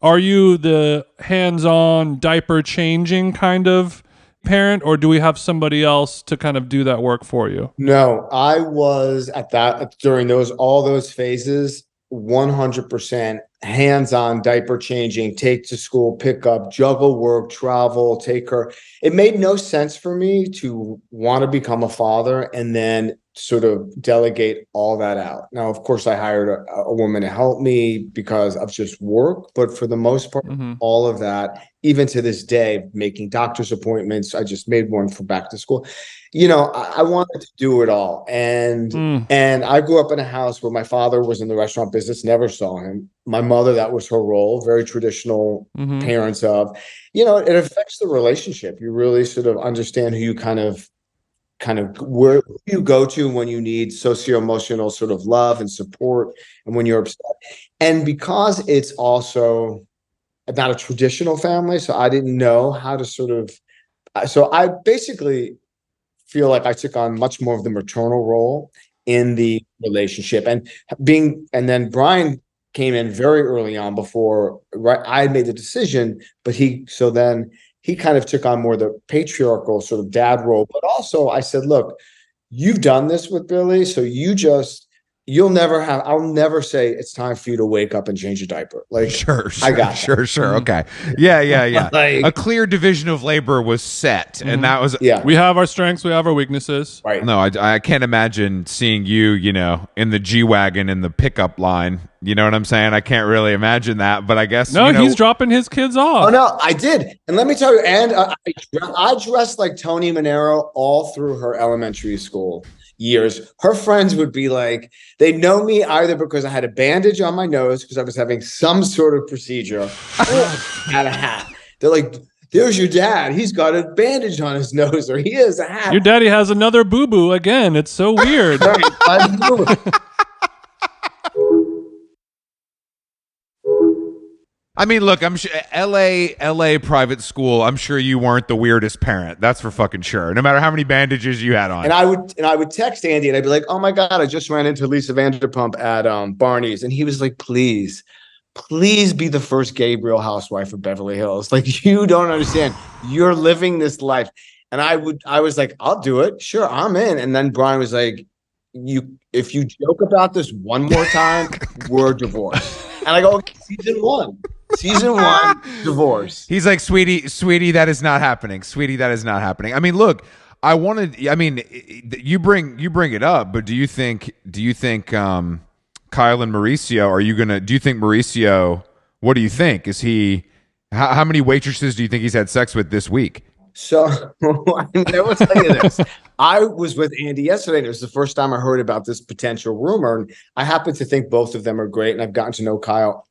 are you the hands-on diaper changing kind of parent, or do we have somebody else to kind of do that work for you?
No, I was at that during all those phases, 100% hands-on diaper changing, take to school, pick up, juggle work, travel, take her. It made no sense for me to want to become a father and then sort of delegate all that out. Now, of course, I hired a woman to help me because of just work, but for the most part, all of that, even to this day, making doctor's appointments, I just made one for back to school. I wanted to do it all. And I grew up in a house where my father was in the restaurant business, never saw him. My mother, that was her role, very traditional parents of, it affects the relationship. You really sort of understand who you kind of where you go to when you need socio-emotional sort of love and support and when you're upset. And because it's also not a traditional family, so I didn't know how to so I basically feel like I took on much more of the maternal role in the relationship, and then Brian came in very early on before I had made the decision, but he kind of took on more the patriarchal sort of dad role. But also I said, look, you've done this with Billy, so I'll never say it's time for you to wake up and change a diaper. Like,
sure.
I got
sure. Okay. Yeah.
Like,
a clear division of labor was set, and that was
we have our strengths, we have our weaknesses.
Right.
No, I can't imagine seeing you, in the G-Wagon in the pickup line. You know what I'm saying? I can't really imagine that, but I guess
he's dropping his kids off.
Oh no, I did, and let me tell you, and I dressed like Tony Manero all through her elementary school. years, her friends would be like, they know me either because I had a bandage on my nose because I was having some sort of procedure, or had a hat. They're like, there's your dad. He's got a bandage on his nose, or he has a hat.
Your daddy has another boo-boo again. It's so weird.
I mean, look, I'm sure LA private school. I'm sure you weren't the weirdest parent. That's for fucking sure. No matter how many bandages you had on.
And I would text Andy and I'd be like, "Oh my God, I just ran into Lisa Vanderpump at Barney's," and he was like, "Please be the first Gabriel housewife of Beverly Hills. Like, you don't understand. You're living this life." And I was like, "I'll do it. Sure, I'm in." And then Brian was like, if you joke about this one more time, we're divorced." And I go, "Okay, season one, divorce."
He's like, sweetie, that is not happening. Sweetie, that is not happening. I mean, look, you bring it up, but do you think Kyle and Mauricio, do you think Mauricio, what do you think? Is he, how many waitresses do you think he's had sex with this week?
So I will tell you this. I was with Andy yesterday, and it was the first time I heard about this potential rumor. And I happen to think both of them are great, and I've gotten to know Kyle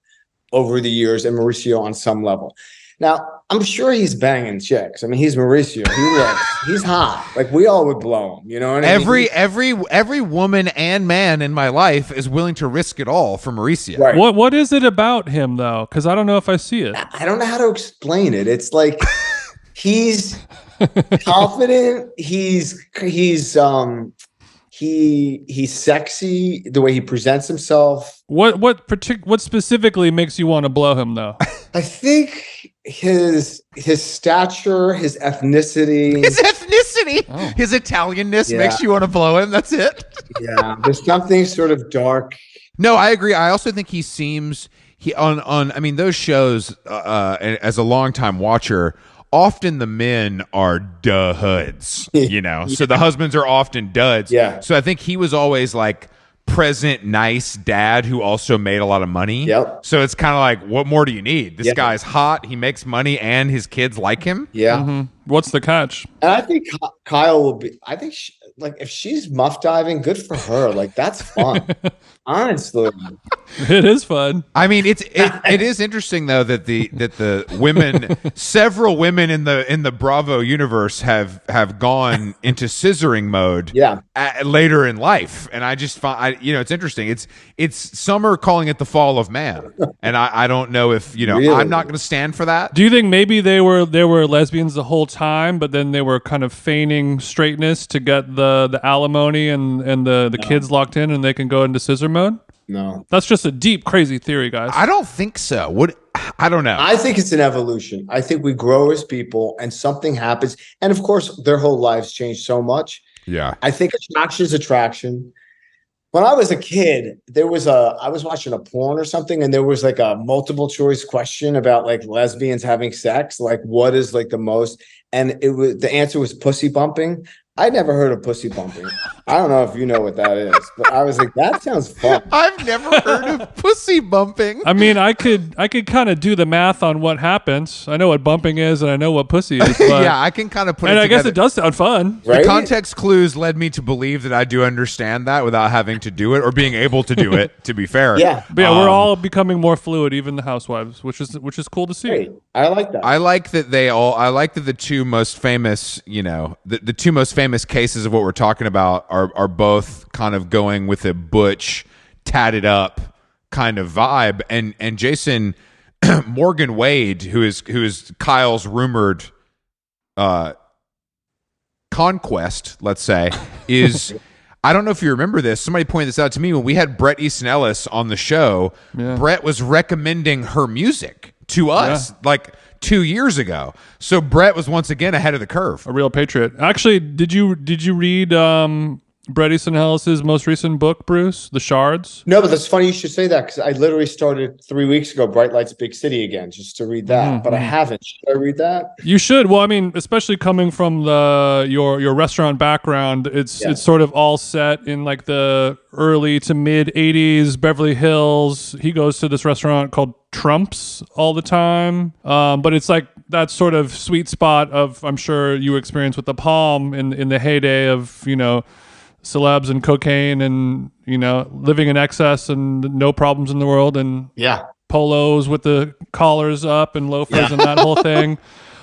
over the years and Mauricio on some level. Now, I'm sure he's banging chicks. I mean, he's Mauricio. He's hot. Like, we all would blow him. You know what I mean?
Every woman and man in my life is willing to risk it all for Mauricio.
Right.
What is it about him though? Because I don't know if I see it.
I don't know how to explain it. It's like he's confident. He's sexy. The way he presents himself.
What specifically makes you want to blow him though?
I think his stature, his ethnicity,
his Italianness makes you want to blow him. That's it.
Yeah, there's something sort of dark.
No, I agree. I also think he seems I mean, those shows. As a longtime watcher, often the men are duds. You know, so the husbands are often duds.
Yeah.
So I think he was always like present, nice dad who also made a lot of money.
Yep.
So it's kind of like, what more do you need? This guy's hot. He makes money, and his kids like him.
Yeah.
Mm-hmm. What's the catch?
And I think Kyle will be. I think if she's muff diving, good for her. Like, that's fun. Honestly,
it is fun.
I mean, it is interesting though that the women, several women in the Bravo universe have gone into scissoring mode.
Yeah.
Later in life, and I just find it's interesting. It's some are calling it the fall of man, and I don't know if
Really?
I'm not going to stand for that.
Do you think maybe they were lesbians the whole time, but then they were kind of feigning straightness to get the alimony and the kids locked in, and they can go into scissor mode?
No.
That's just a deep, crazy theory, guys.
I don't think so. I don't know.
I think it's an evolution. I think we grow as people, and something happens. And of course, their whole lives change so much.
Yeah.
I think attraction is attraction. When I was a kid, I was watching a porn or something, and there was like a multiple choice question about like lesbians having sex, like what is like the most, and the answer was pussy bumping. I never heard of pussy bumping. I don't know if you know what that is, but I was like, that sounds fun.
I've never heard of pussy bumping.
I mean, I could kind of do the math on what happens. I know what bumping is, and I know what pussy is. But,
yeah, I can kind of put it
and I
together.
guess it does sound fun.
Right?
The context clues led me to believe that I do understand that without having to do it or being able to do it, to be fair.
Yeah.
But yeah, we're all becoming more fluid, even the housewives, which is cool to see.
Great. I like that.
I like that the two most famous, the two most famous cases of what we're talking about are both kind of going with a butch, tatted up kind of vibe. And Jason Morgan Wade, who is Kyle's rumored conquest, let's say, is I don't know if you remember this. Somebody pointed this out to me when we had Bret Easton Ellis on the show.
Yeah.
Bret was recommending her music to us like 2 years ago. So Bret was once again ahead of the curve.
A real patriot. Actually, did you read Bret Easton Ellis's most recent book, Bruce, The Shards?
No, but that's funny you should say that, because I literally started 3 weeks ago, Bright Lights, Big City again, just to read that. But I haven't. Should I read that?
You should. Well, I mean, especially coming from your restaurant background, it's sort of all set in like the early to mid 80s, Beverly Hills. He goes to this restaurant called Trump's all the time. But it's like that sort of sweet spot of, I'm sure you experienced with the Palm in the heyday of, celebs and cocaine and, living in excess and no problems in the world and
Yeah.
polos with the collars up and loafers and that whole thing.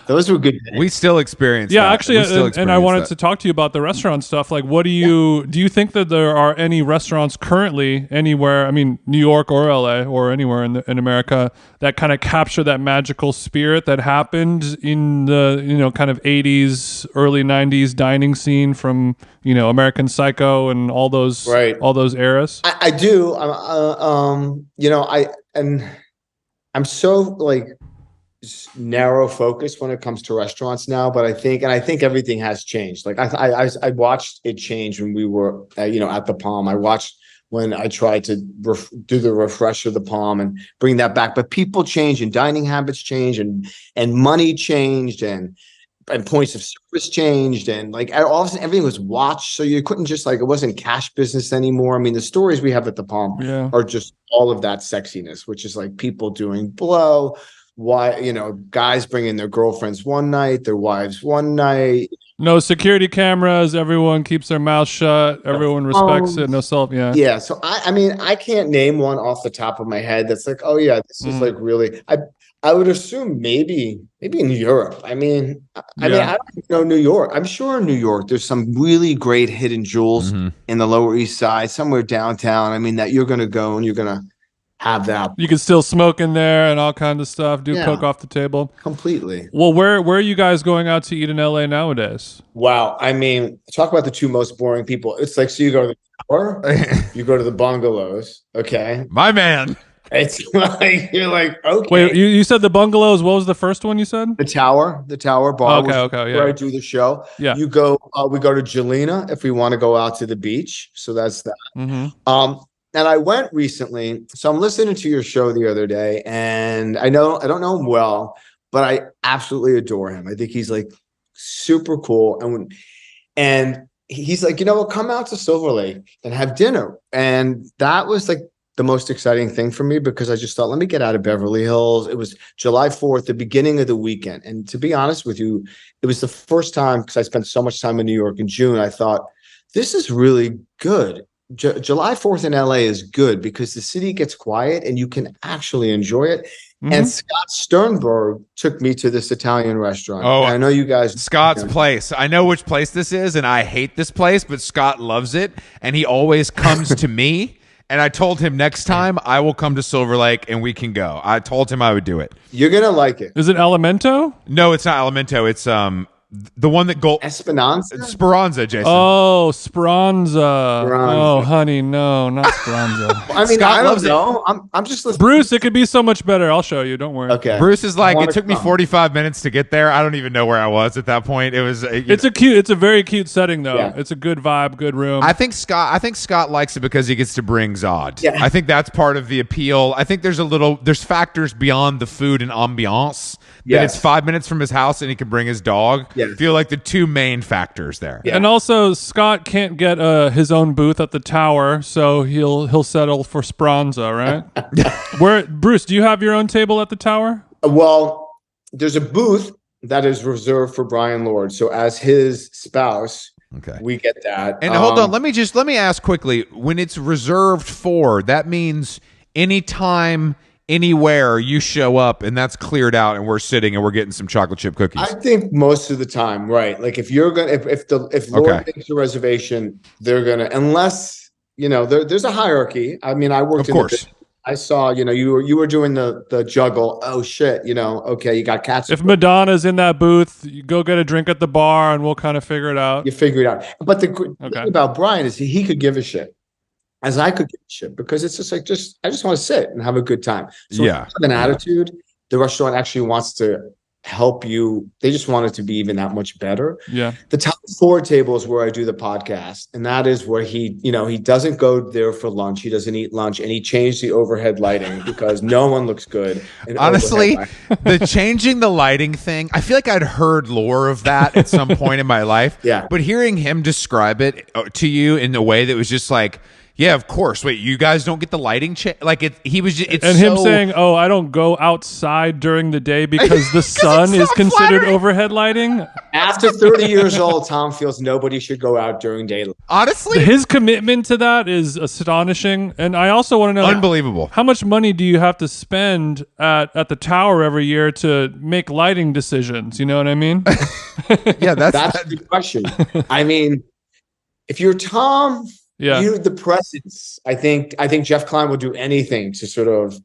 Those were good days.
We still experience
Yeah,
that.
actually,
We still
and I wanted
experience
to talk to you about the restaurant stuff. Like, what do you think that there are any restaurants currently anywhere? I mean, New York or LA or anywhere in America that kind of capture that magical spirit that happened in the kind of 80s, early 90s dining scene from American Psycho and all those eras.
I do. I'm so like narrow focus when it comes to restaurants now, but I think everything has changed. Like I watched it change when we were at the Palm. I watched when I tried to do the refresh of the Palm and bring that back, but people change and dining habits change and money changed and points of service changed and like all of a sudden everything was watched, so you couldn't just it wasn't cash business anymore. I mean, the stories we have at the Palm are just all of that sexiness, which is like people doing blow. Why, guys bringing their girlfriends one night, their wives one night.
No security cameras. Everyone keeps their mouth shut. Everyone respects it. No self. Yeah.
Yeah. So I mean, I can't name one off the top of my head that's like, oh yeah, this is like really. I would assume maybe in Europe. I mean, I don't know New York. I'm sure in New York there's some really great hidden jewels in the Lower East Side, somewhere downtown. I mean, that you're going to go and you're going to have that.
You can still smoke in there and all kinds of stuff. Do coke off the table.
Completely.
Well, where are you guys going out to eat in LA nowadays?
Wow. I mean, talk about the two most boring people. It's like, so you go to the tower, you go to the bungalows. Okay.
My man.
It's like, you're like, okay.
Wait, you said the bungalows. What was the first one you said?
The tower bar.
Okay.
Where I do the show.
Yeah.
You go, we go to Jelena if we want to go out to the beach. So that's that.
Mm-hmm.
And I went recently, so I'm listening to your show the other day, and I don't know him well, but I absolutely adore him. I think he's like super cool, and he's like, come out to Silver Lake and have dinner, and that was like the most exciting thing for me because I just thought, let me get out of Beverly Hills. It was July 4th, the beginning of the weekend, and to be honest with you, it was the first time because I spent so much time in New York in June. I thought this is really good. July 4th in LA is good because the city gets quiet and you can actually enjoy it. Mm-hmm. And Scott Sternberg took me to this Italian restaurant. Oh, I know you guys.
Scott's place. I know which place this is, and I hate this place, but Scott loves it, and he always comes to me. And I told him next time I will come to Silver Lake and we can go. I told him I would do it.
You're gonna like it.
Is it Alimento?
No, it's not Alimento. It's the one that Speranza, Jason.
Oh, Speranza. Oh, honey, no, not Speranza.
I mean, Scott I don't know. I'm just listening.
Bruce, it could be so much better. I'll show you. Don't worry.
Okay.
Bruce is like, it took me 45 minutes to get there. I don't even know where I was at that point. It was.
It's a very cute setting though. Yeah. It's a good vibe, good room.
I think Scott likes it because he gets to bring Zod.
Yeah.
I think that's part of the appeal. I think there's factors beyond the food and ambiance. That it's 5 minutes from his house and he can bring his dog.
Yes.
Feel like the two main factors there.
Yeah. And also Scott can't get his own booth at the tower, so he'll settle for Speranza, right? Bruce, do you have your own table at the tower?
Well, there's a booth that is reserved for Brian Lord. So as his spouse, we get that.
And hold on, let me ask quickly. When it's reserved for, that means anytime, anywhere you show up and that's cleared out and we're sitting and we're getting some chocolate chip cookies.
I think most of the time, right? Like if you're gonna, if Lord makes a reservation, they're gonna, unless there's a hierarchy. I mean, I worked.
Of course.
I saw. You were doing the juggle. Oh shit! Okay, you got cats.
If Madonna's in that booth, you go get a drink at the bar and we'll kind of figure it out.
You figure it out. But the thing about Brian is he could give a shit. As I could give a shit because it's just like I just want to sit and have a good time. So if you have an attitude, the restaurant actually wants to help you. They just want it to be even that much better.
Yeah.
The top 4 table is where I do the podcast, and that is where he doesn't go there for lunch. He doesn't eat lunch, and he changed the overhead lighting because no one looks good.
Honestly, the changing the lighting thing, I feel like I'd heard lore of that at some point in my life.
Yeah.
But hearing him describe it to you in a way that was just like, Yeah, of course. Wait, you guys don't get the lighting like it? He was. It's
and
so,
him saying, "Oh, I don't go outside during the day because the sun is considered
flattering.
overhead lighting."
After 30 years old, Tom feels nobody should go out during daylight.
honestly,
His commitment to that is astonishing, and I also want to know,
unbelievable.
how much money do you have to spend at the tower every year to make lighting decisions? You know what I mean?
Yeah,
That's the question. I mean, if you're Tom,
Yeah.
you the presence. I think Jeff Klein will do anything to sort of.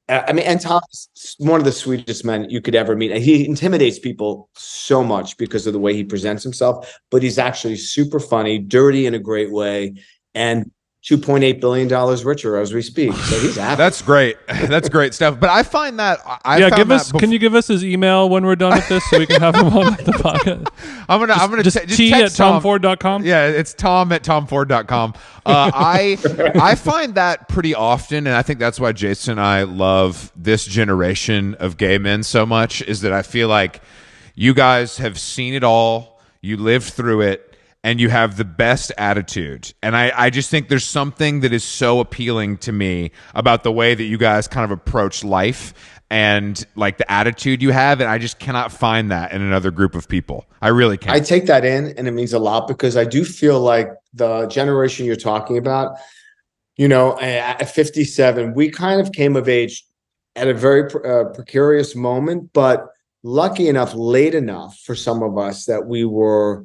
I mean, and Tom's one of the sweetest men you could ever meet. And he intimidates people so much because of the way he presents himself, but he's actually super funny, dirty in a great way, and $2.8 billion richer as we speak. So he's happy.
That's great. That's great stuff. But I find that
Can you give us his email when we're done with this so we can have him on the podcast?
I'm gonna
Just T at tomford.com.
Yeah, it's Tom at tomford.com. I find that pretty often, and I think that's why Jason and I love this generation of gay men so much, is that I feel like you guys have seen it all, you lived through it, and you have the best attitude. And I just think there's something that is so appealing to me about the way that you guys kind of approach life and like the attitude you have. And I just cannot find that in another group of people. I really can't.
I take that in, and it means a lot because I do feel like the generation you're talking about, you know, at 57, we kind of came of age at a very precarious moment, but lucky enough, late enough for some of us that we were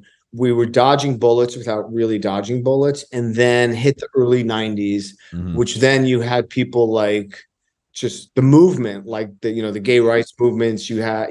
dodging bullets without really dodging bullets, and then hit the early 90s, which then you had people like just the movement, like the gay rights movements. You had,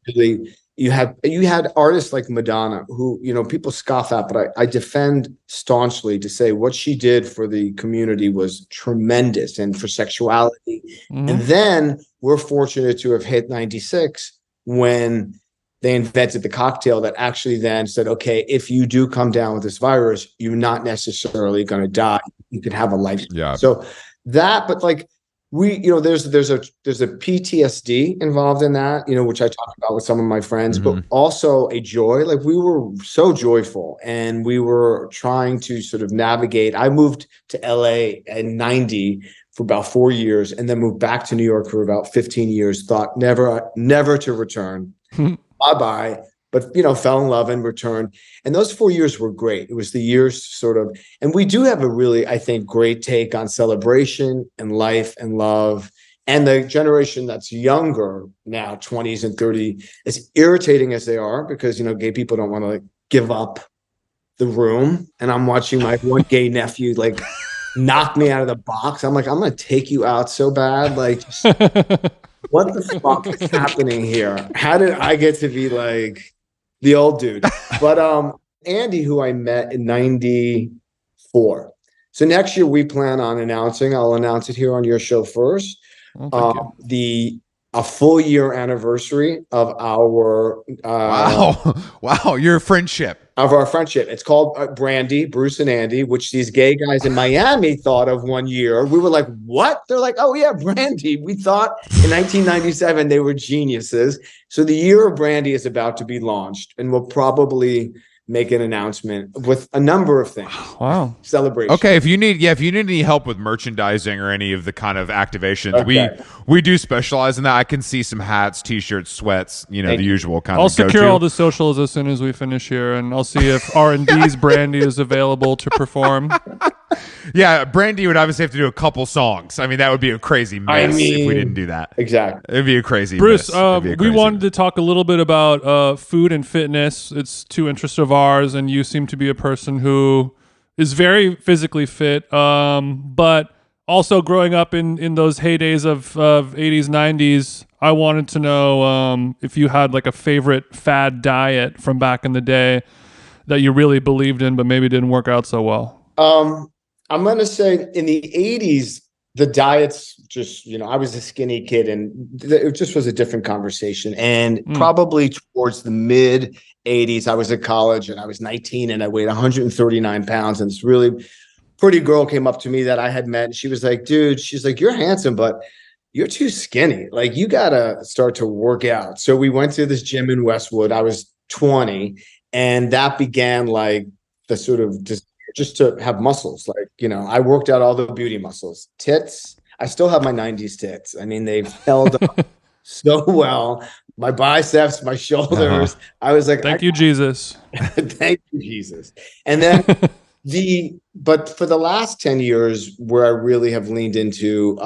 really, you had artists like Madonna, who, people scoff at, but I defend staunchly to say what she did for the community was tremendous, and for sexuality. And then we're fortunate to have hit 96 when they invented the cocktail that actually then said, okay, if you do come down with this virus, you're not necessarily going to die. You could have a life.
Yeah.
So that, but like there's a PTSD involved in that, which I talk about with some of my friends, but also a joy. Like we were so joyful, and we were trying to sort of navigate. I moved to LA in 90 for about 4 years, and then moved back to New York for about 15 years, thought never to return. Bye-bye. But, fell in love and returned. And those 4 years were great. It was the years sort of, and we do have a really, I think, great take on celebration and life and love. And the generation that's younger now, 20s and 30, as irritating as they are, because, gay people don't want to give up the room. And I'm watching my one gay nephew, knock me out of the box. I'm like, I'm going to take you out so bad. What the fuck is happening here? How did I get to be like the old dude? But Andy, who I met in 94. So next year we plan on announcing, I'll announce it here on your show first, a full year anniversary of our
your friendship.
Of our friendship. It's called Brandy, Bruce and Andy, which these gay guys in Miami thought of one year. We were like, what? They're like, oh yeah, Brandy. We thought in 1997 they were geniuses. So the year of Brandy is about to be launched, and we'll probably make an announcement with a number of things.
Wow.
Celebration.
Okay, if you need any help with merchandising or any of the kind of activations, we do specialize in that. I can see some hats, t-shirts, sweats, the usual kind
I'll
of go-to.
secure all the socials as soon as we finish here, and I'll see if R&D's Brandy is available to perform.
Yeah, Brandy would obviously have to do a couple songs. I mean, that would be a crazy mess if we didn't do that.
Exactly.
It'd be a crazy
Bruce,
mess.
we wanted to talk a little bit about food and fitness. It's two interests of ours, and you seem to be a person who is very physically fit, but also growing up in those heydays of 80s, 90s, I wanted to know if you had like a favorite fad diet from back in the day that you really believed in, but maybe didn't work out so well.
I'm going to say in the 80s, the diets just, I was a skinny kid, and it just was a different conversation. And probably towards the mid 80s, I was at college and I was 19 and I weighed 139 pounds. And this really pretty girl came up to me that I had met. And she was like, dude, she's like, you're handsome, but you're too skinny. Like, you got to start to work out. So we went to this gym in Westwood. I was 20, and that began like the sort of just just to have muscles. Like, you know, I worked out all the beauty muscles. Tits, I still have my 90s tits. I mean, they've held up so well. My biceps, my shoulders. I was like,
Thank you, Jesus.
thank you, Jesus. And then but for the last 10 years, where I really have leaned into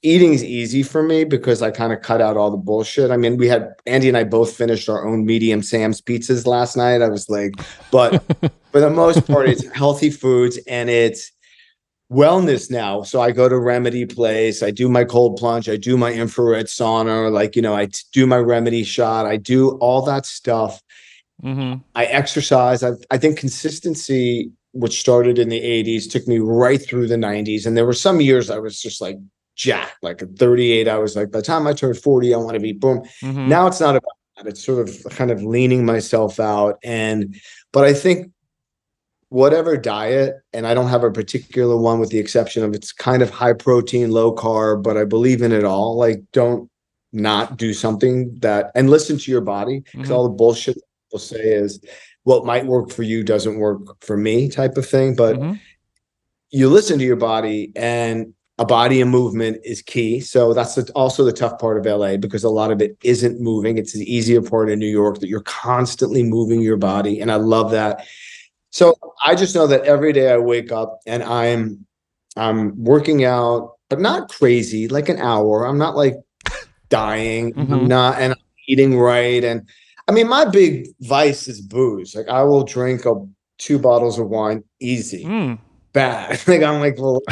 eating is easy for me because I kind of cut out all the bullshit. I mean, Andy and I both finished our own medium Sam's pizzas last night. I was like, but for the most part, it's healthy foods and it's wellness now. So I go to Remedy Place, I do my cold plunge, I do my infrared sauna, like, you know, I do my Remedy shot, I do all that stuff. I exercise. I think consistency, which started in the 80s, took me right through the 90s. And there were some years I was just like jacked, like at 38, I was like, by the time I turned 40, I want to be boom. Now it's not about that. It's sort of kind of leaning myself out. But I think whatever diet, and I don't have a particular one with the exception of it's kind of high protein, low carb, but I believe in it all. Like, don't not do something and listen to your body, because all the bullshit people say is what might work for you doesn't work for me type of thing. But you listen to your body, and a body in movement is key. So that's also the tough part of LA, because a lot of it isn't moving. It's the easier part of New York that you're constantly moving your body. And I love that. So I just know that every day I wake up and I'm working out, but not crazy, like an hour. I'm not like dying. I'm not, and I'm eating right. And I mean, my big vice is booze. Like, I will drink 2 bottles of wine easy. Bad. Like, I'm like, well,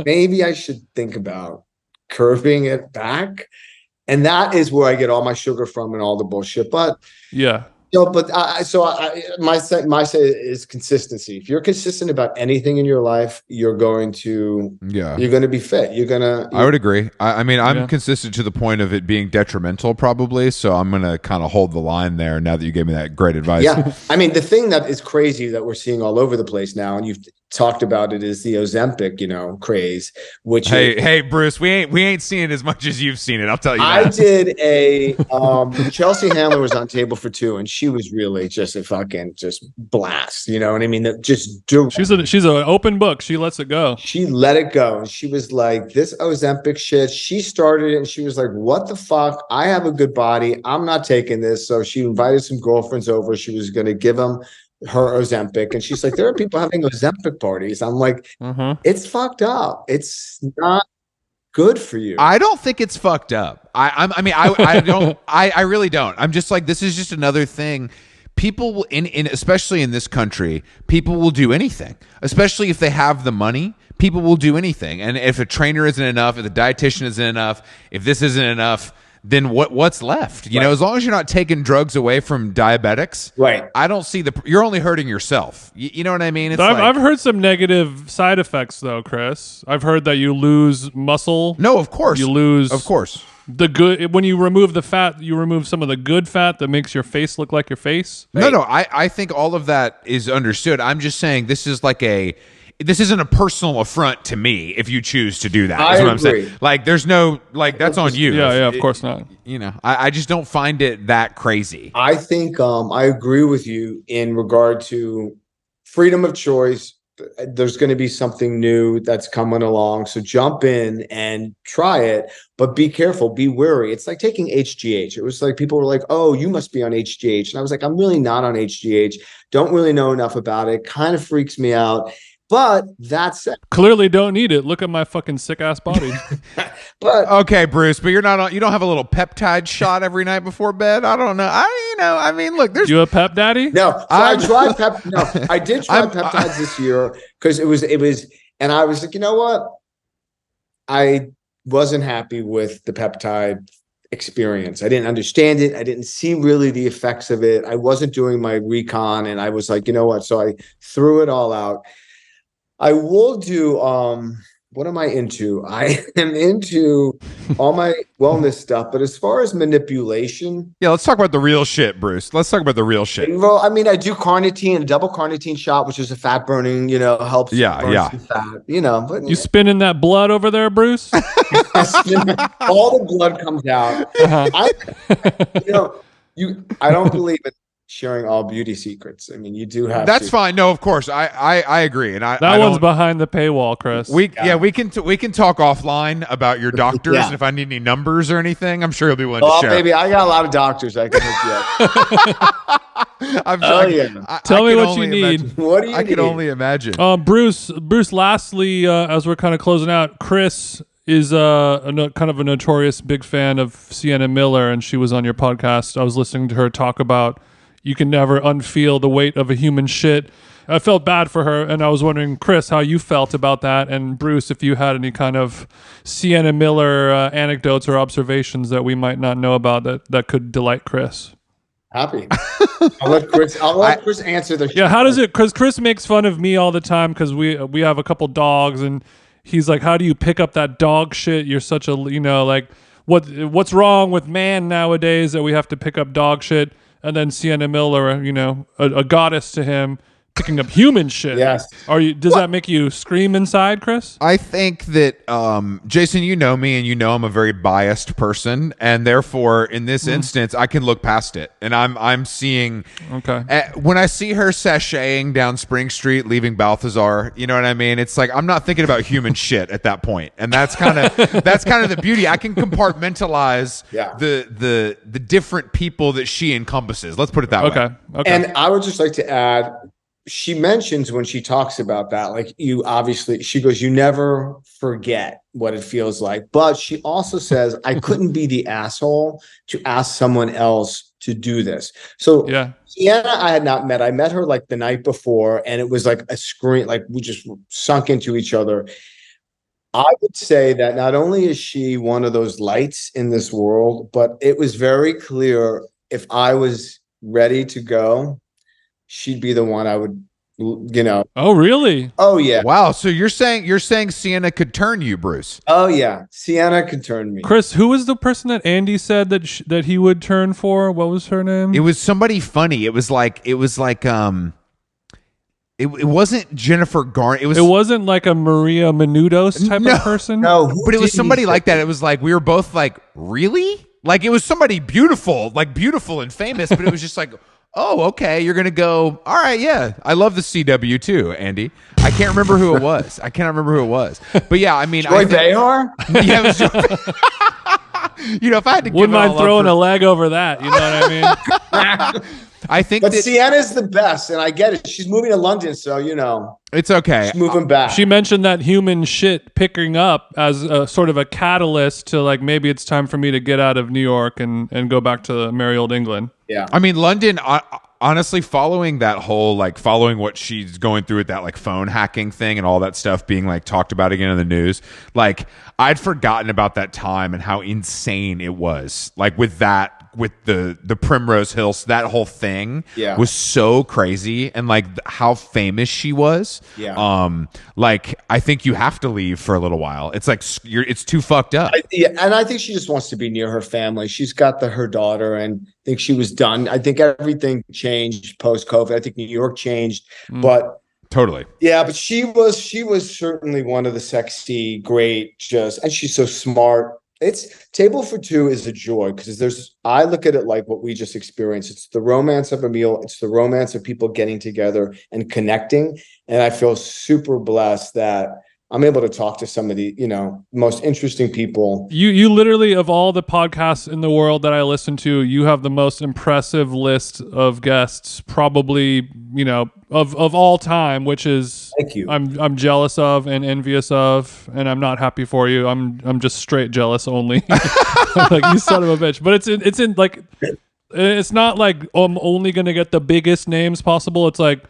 maybe I should think about curbing it back. And that is where I get all my sugar from and all the bullshit. But
yeah.
No, but my say is consistency. If you're consistent about anything in your life, you're going to be fit. I
would agree. I mean, I'm consistent to the point of it being detrimental, probably. So I'm going to kind of hold the line there. Now that you gave me that great advice.
Yeah, I mean, the thing that is crazy that we're seeing all over the place now, and you've talked about it, is the Ozempic, craze. Which
hey, Bruce, we ain't seeing it as much as you've seen it. I'll tell you.
I did Chelsea Handler was on Table for Two, and she was really just a fucking blast. You know what I mean?
She's an open book. She lets it go.
She let it go. And she was like, this Ozempic shit. She started it and she was like, what the fuck? I have a good body. I'm not taking this. So she invited some girlfriends over. She was going to give them her Ozempic. And she's like, there are people having Ozempic parties. I'm like, it's fucked up. It's not good for you.
I don't think it's fucked up. I don't. I really don't. I'm just like, this is just another thing. People will, especially in this country, people will do anything, especially if they have the money. People will do anything. And if a trainer isn't enough, if the dietitian isn't enough, if this isn't enough, then what's left? You know, as long as you're not taking drugs away from diabetics,
right?
I don't see you're only hurting yourself. You know what I mean?
I've heard some negative side effects though, Chris. I've heard that you lose muscle.
No, of course.
You lose,
of course.
The good, when you remove the fat, you remove some of the good fat that makes your face look like your face.
Right? No, I think all of that is understood. I'm just saying this isn't a personal affront to me if you choose to do that. That's what I'm saying. Like, there's no, like, that's on you.
Yeah, of course not.
I just don't find it that crazy.
I think I agree with you in regard to freedom of choice. There's going to be something new that's coming along. So jump in and try it, but be careful, be wary. It's like taking HGH. It was like people were like, oh, you must be on HGH. And I was like, I'm really not on HGH. Don't really know enough about it. Kind of freaks me out. But that's it.
Clearly don't need it. Look at my fucking sick ass body.
But
okay, Bruce, but you don't have a little peptide shot every night before bed. I don't know. I mean, look, there's
you a pep daddy?
No, so I tried I did try peptides this year because it was, and I was like, you know what? I wasn't happy with the peptide experience. I didn't understand it. I didn't see really the effects of it. I wasn't doing my recon, and I was like, you know what? So I threw it all out. I will do what am I into? I am into all my wellness stuff, but as far as manipulation,
let's talk about the real shit, Bruce. Let's talk about the real shit.
Well, I mean, I do carnitine, a double carnitine shot, which is a fat burning, helps burn some fat, but
you spinning that blood over there, Bruce?
all the blood comes out. I don't believe it. sharing all beauty secrets. I mean, you do have
That's
to.
fine. No, of course, I agree, and
That
I
one's
don't.
behind the paywall, Chris.
We can talk offline about your doctors,
Yeah.
and if I need any numbers or anything, I'm sure you'll be willing to
Oh,
share.
baby, I got a lot of doctors I can hook you up.
I'm
Oh,
sure.
yeah.
Tell me
can
what
only
you need.
imagine-
What do you
I can
need?
only imagine.
Bruce. Lastly, as we're kind of closing out, Chris is kind of a notorious big fan of Sienna Miller, and she was on your podcast. I was listening to her talk about you can never unfeel the weight of a human shit. I felt bad for her, and I was wondering, Chris, how you felt about that, and Bruce, if you had any kind of Sienna Miller anecdotes or observations that we might not know about that could delight Chris.
Happy. I'll let Chris answer the.
Yeah, how does it? Because Chris makes fun of me all the time because we have a couple dogs, and he's like, "How do you pick up that dog shit? You're such a like what's wrong with man nowadays that we have to pick up dog shit?" And then Sienna Miller, a goddess to him, picking up human shit.
Yes.
Does that make you scream inside, Chris?
I think that Jason, you know me, and you know I'm a very biased person, and therefore, in this instance, I can look past it, and I'm seeing.
Okay.
When I see her sashaying down Spring Street, leaving Balthazar, you know what I mean? It's like I'm not thinking about human shit at that point, and that's kind of the beauty. I can compartmentalize the different people that she encompasses. Let's put it that way.
Okay.
And I would just like to add, she mentions when she talks about that, like she goes, you never forget what it feels like. But she also says, I couldn't be the asshole to ask someone else to do this. So
Yeah.
Sienna, I had not met. I met her like the night before, and it was like a screen, like we just sunk into each other. I would say that not only is she one of those lights in this world, but it was very clear if I was ready to go, she'd be the one I would,
Oh, really?
Oh yeah.
Wow. So you're saying Sienna could turn you, Bruce?
Oh yeah. Sienna could turn me.
Chris, who was the person that Andy said that he would turn for? What was her name?
It was somebody funny. It wasn't Jennifer Garner.
It wasn't like a Maria Menounos type of person.
No,
but it was somebody like that. It was like we were both like, really? Like it was somebody beautiful and famous, but it was just like, oh, okay, you're gonna go. All right, yeah, I love the CW too, Andy. I can't remember who it was. But yeah, I mean,
Joy Behar?
Yeah, it was Joy. If I had to,
Wouldn't mind throwing a leg over that. You know what I mean?
I think
But
that
Sienna's the best, and I get it. She's moving to London, so
it's okay.
she's moving back.
She mentioned that human shit picking up as a sort of a catalyst to like maybe it's time for me to get out of New York and go back to merry old England.
Yeah.
I mean, London, honestly, following what she's going through with that like phone hacking thing and all that stuff being like talked about again in the news, like I'd forgotten about that time and how insane it was. Like with the Primrose Hills, that whole thing was so crazy, and like how famous she was.
Yeah.
Like I think you have to leave for a little while. It's like it's too fucked up.
And I think she just wants to be near her family. She's got her daughter, and I think she was done. I think everything changed post-COVID. I think New York changed, but
Totally.
yeah, but she was certainly one of the sexy, great, and she's so smart. It's Table for Two is a joy because I look at it like what we just experienced. It's the romance of a meal. It's the romance of people getting together and connecting. And I feel super blessed that I'm able to talk to some of the, most interesting people.
You literally, of all the podcasts in the world that I listen to, you have the most impressive list of guests, probably, of all time, which is
Thank you.
I'm jealous of and envious of, and I'm not happy for you. I'm just straight jealous only. Like you son of a bitch. But it's in like it's not like I'm only gonna get the biggest names possible. It's like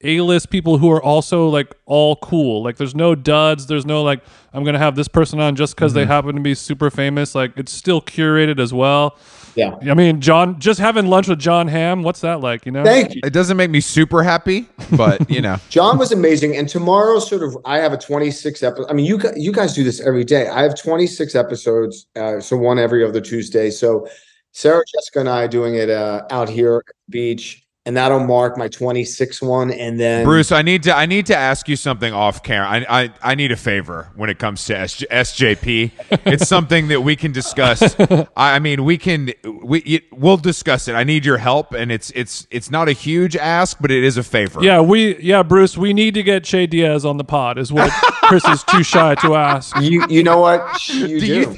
A-list people who are also like all cool. Like there's no duds. There's no like I'm gonna have this person on just because they happen to be super famous. Like it's still curated as well.
Yeah.
I mean, just having lunch with John Hamm, what's that like?
Thank you.
It doesn't make me super happy, but
John was amazing. And tomorrow, I have a 26 episode. I mean, you guys do this every day. I have 26 episodes, so one every other Tuesday. So Sarah, Jessica, and I are doing it out here at the beach. and that'll mark my 26th one. And then
Bruce, I need to ask you something off camera. I need a favor when it comes to SJP. It's something that we can discuss. I mean, we'll discuss it. I need your help, and it's not a huge ask, but it is a favor.
Yeah, Bruce, we need to get Che Diaz on the pod. Is what Chris is too shy to ask.
You know what? You do.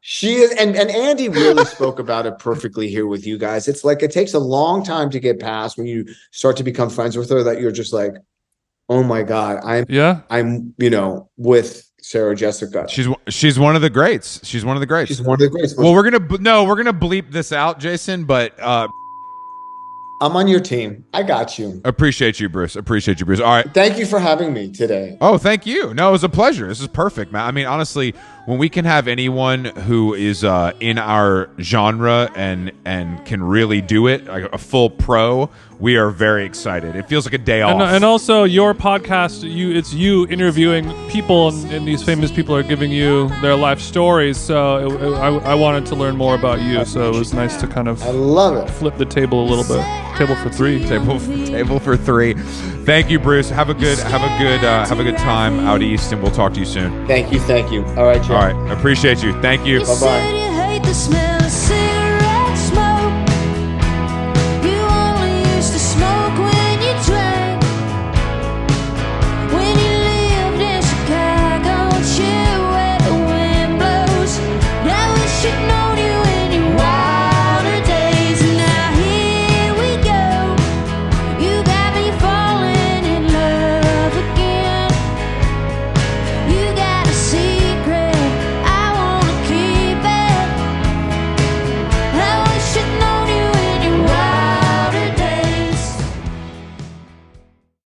She is, and Andy really spoke about it perfectly here with you guys. It's like it takes a long time to get past when you start to become friends with her that you're just like, oh my God, I'm with Sarah Jessica.
She's one of the greats. She's one of the greats. Well, we're gonna bleep this out, Jason, but
I'm on your team. I got you.
Appreciate you, Bruce. All right.
Thank you for having me today.
Oh, thank you. No, it was a pleasure. This is perfect, man. I mean, honestly, when we can have anyone who is in our genre and can really do it, like a full pro, we are very excited. It feels like a day off.
And also, your podcast, it's you interviewing people, and these famous people are giving you their life stories. So I wanted to learn more about you. So it was nice to kind of
I love it.
Flip the table a little bit. Table for three.
Table for three. Thank you, Bruce. Have a good time out east, and we'll talk to you soon.
Thank you. All right, Joe.
All right. Appreciate you. Thank you.
Bye-bye.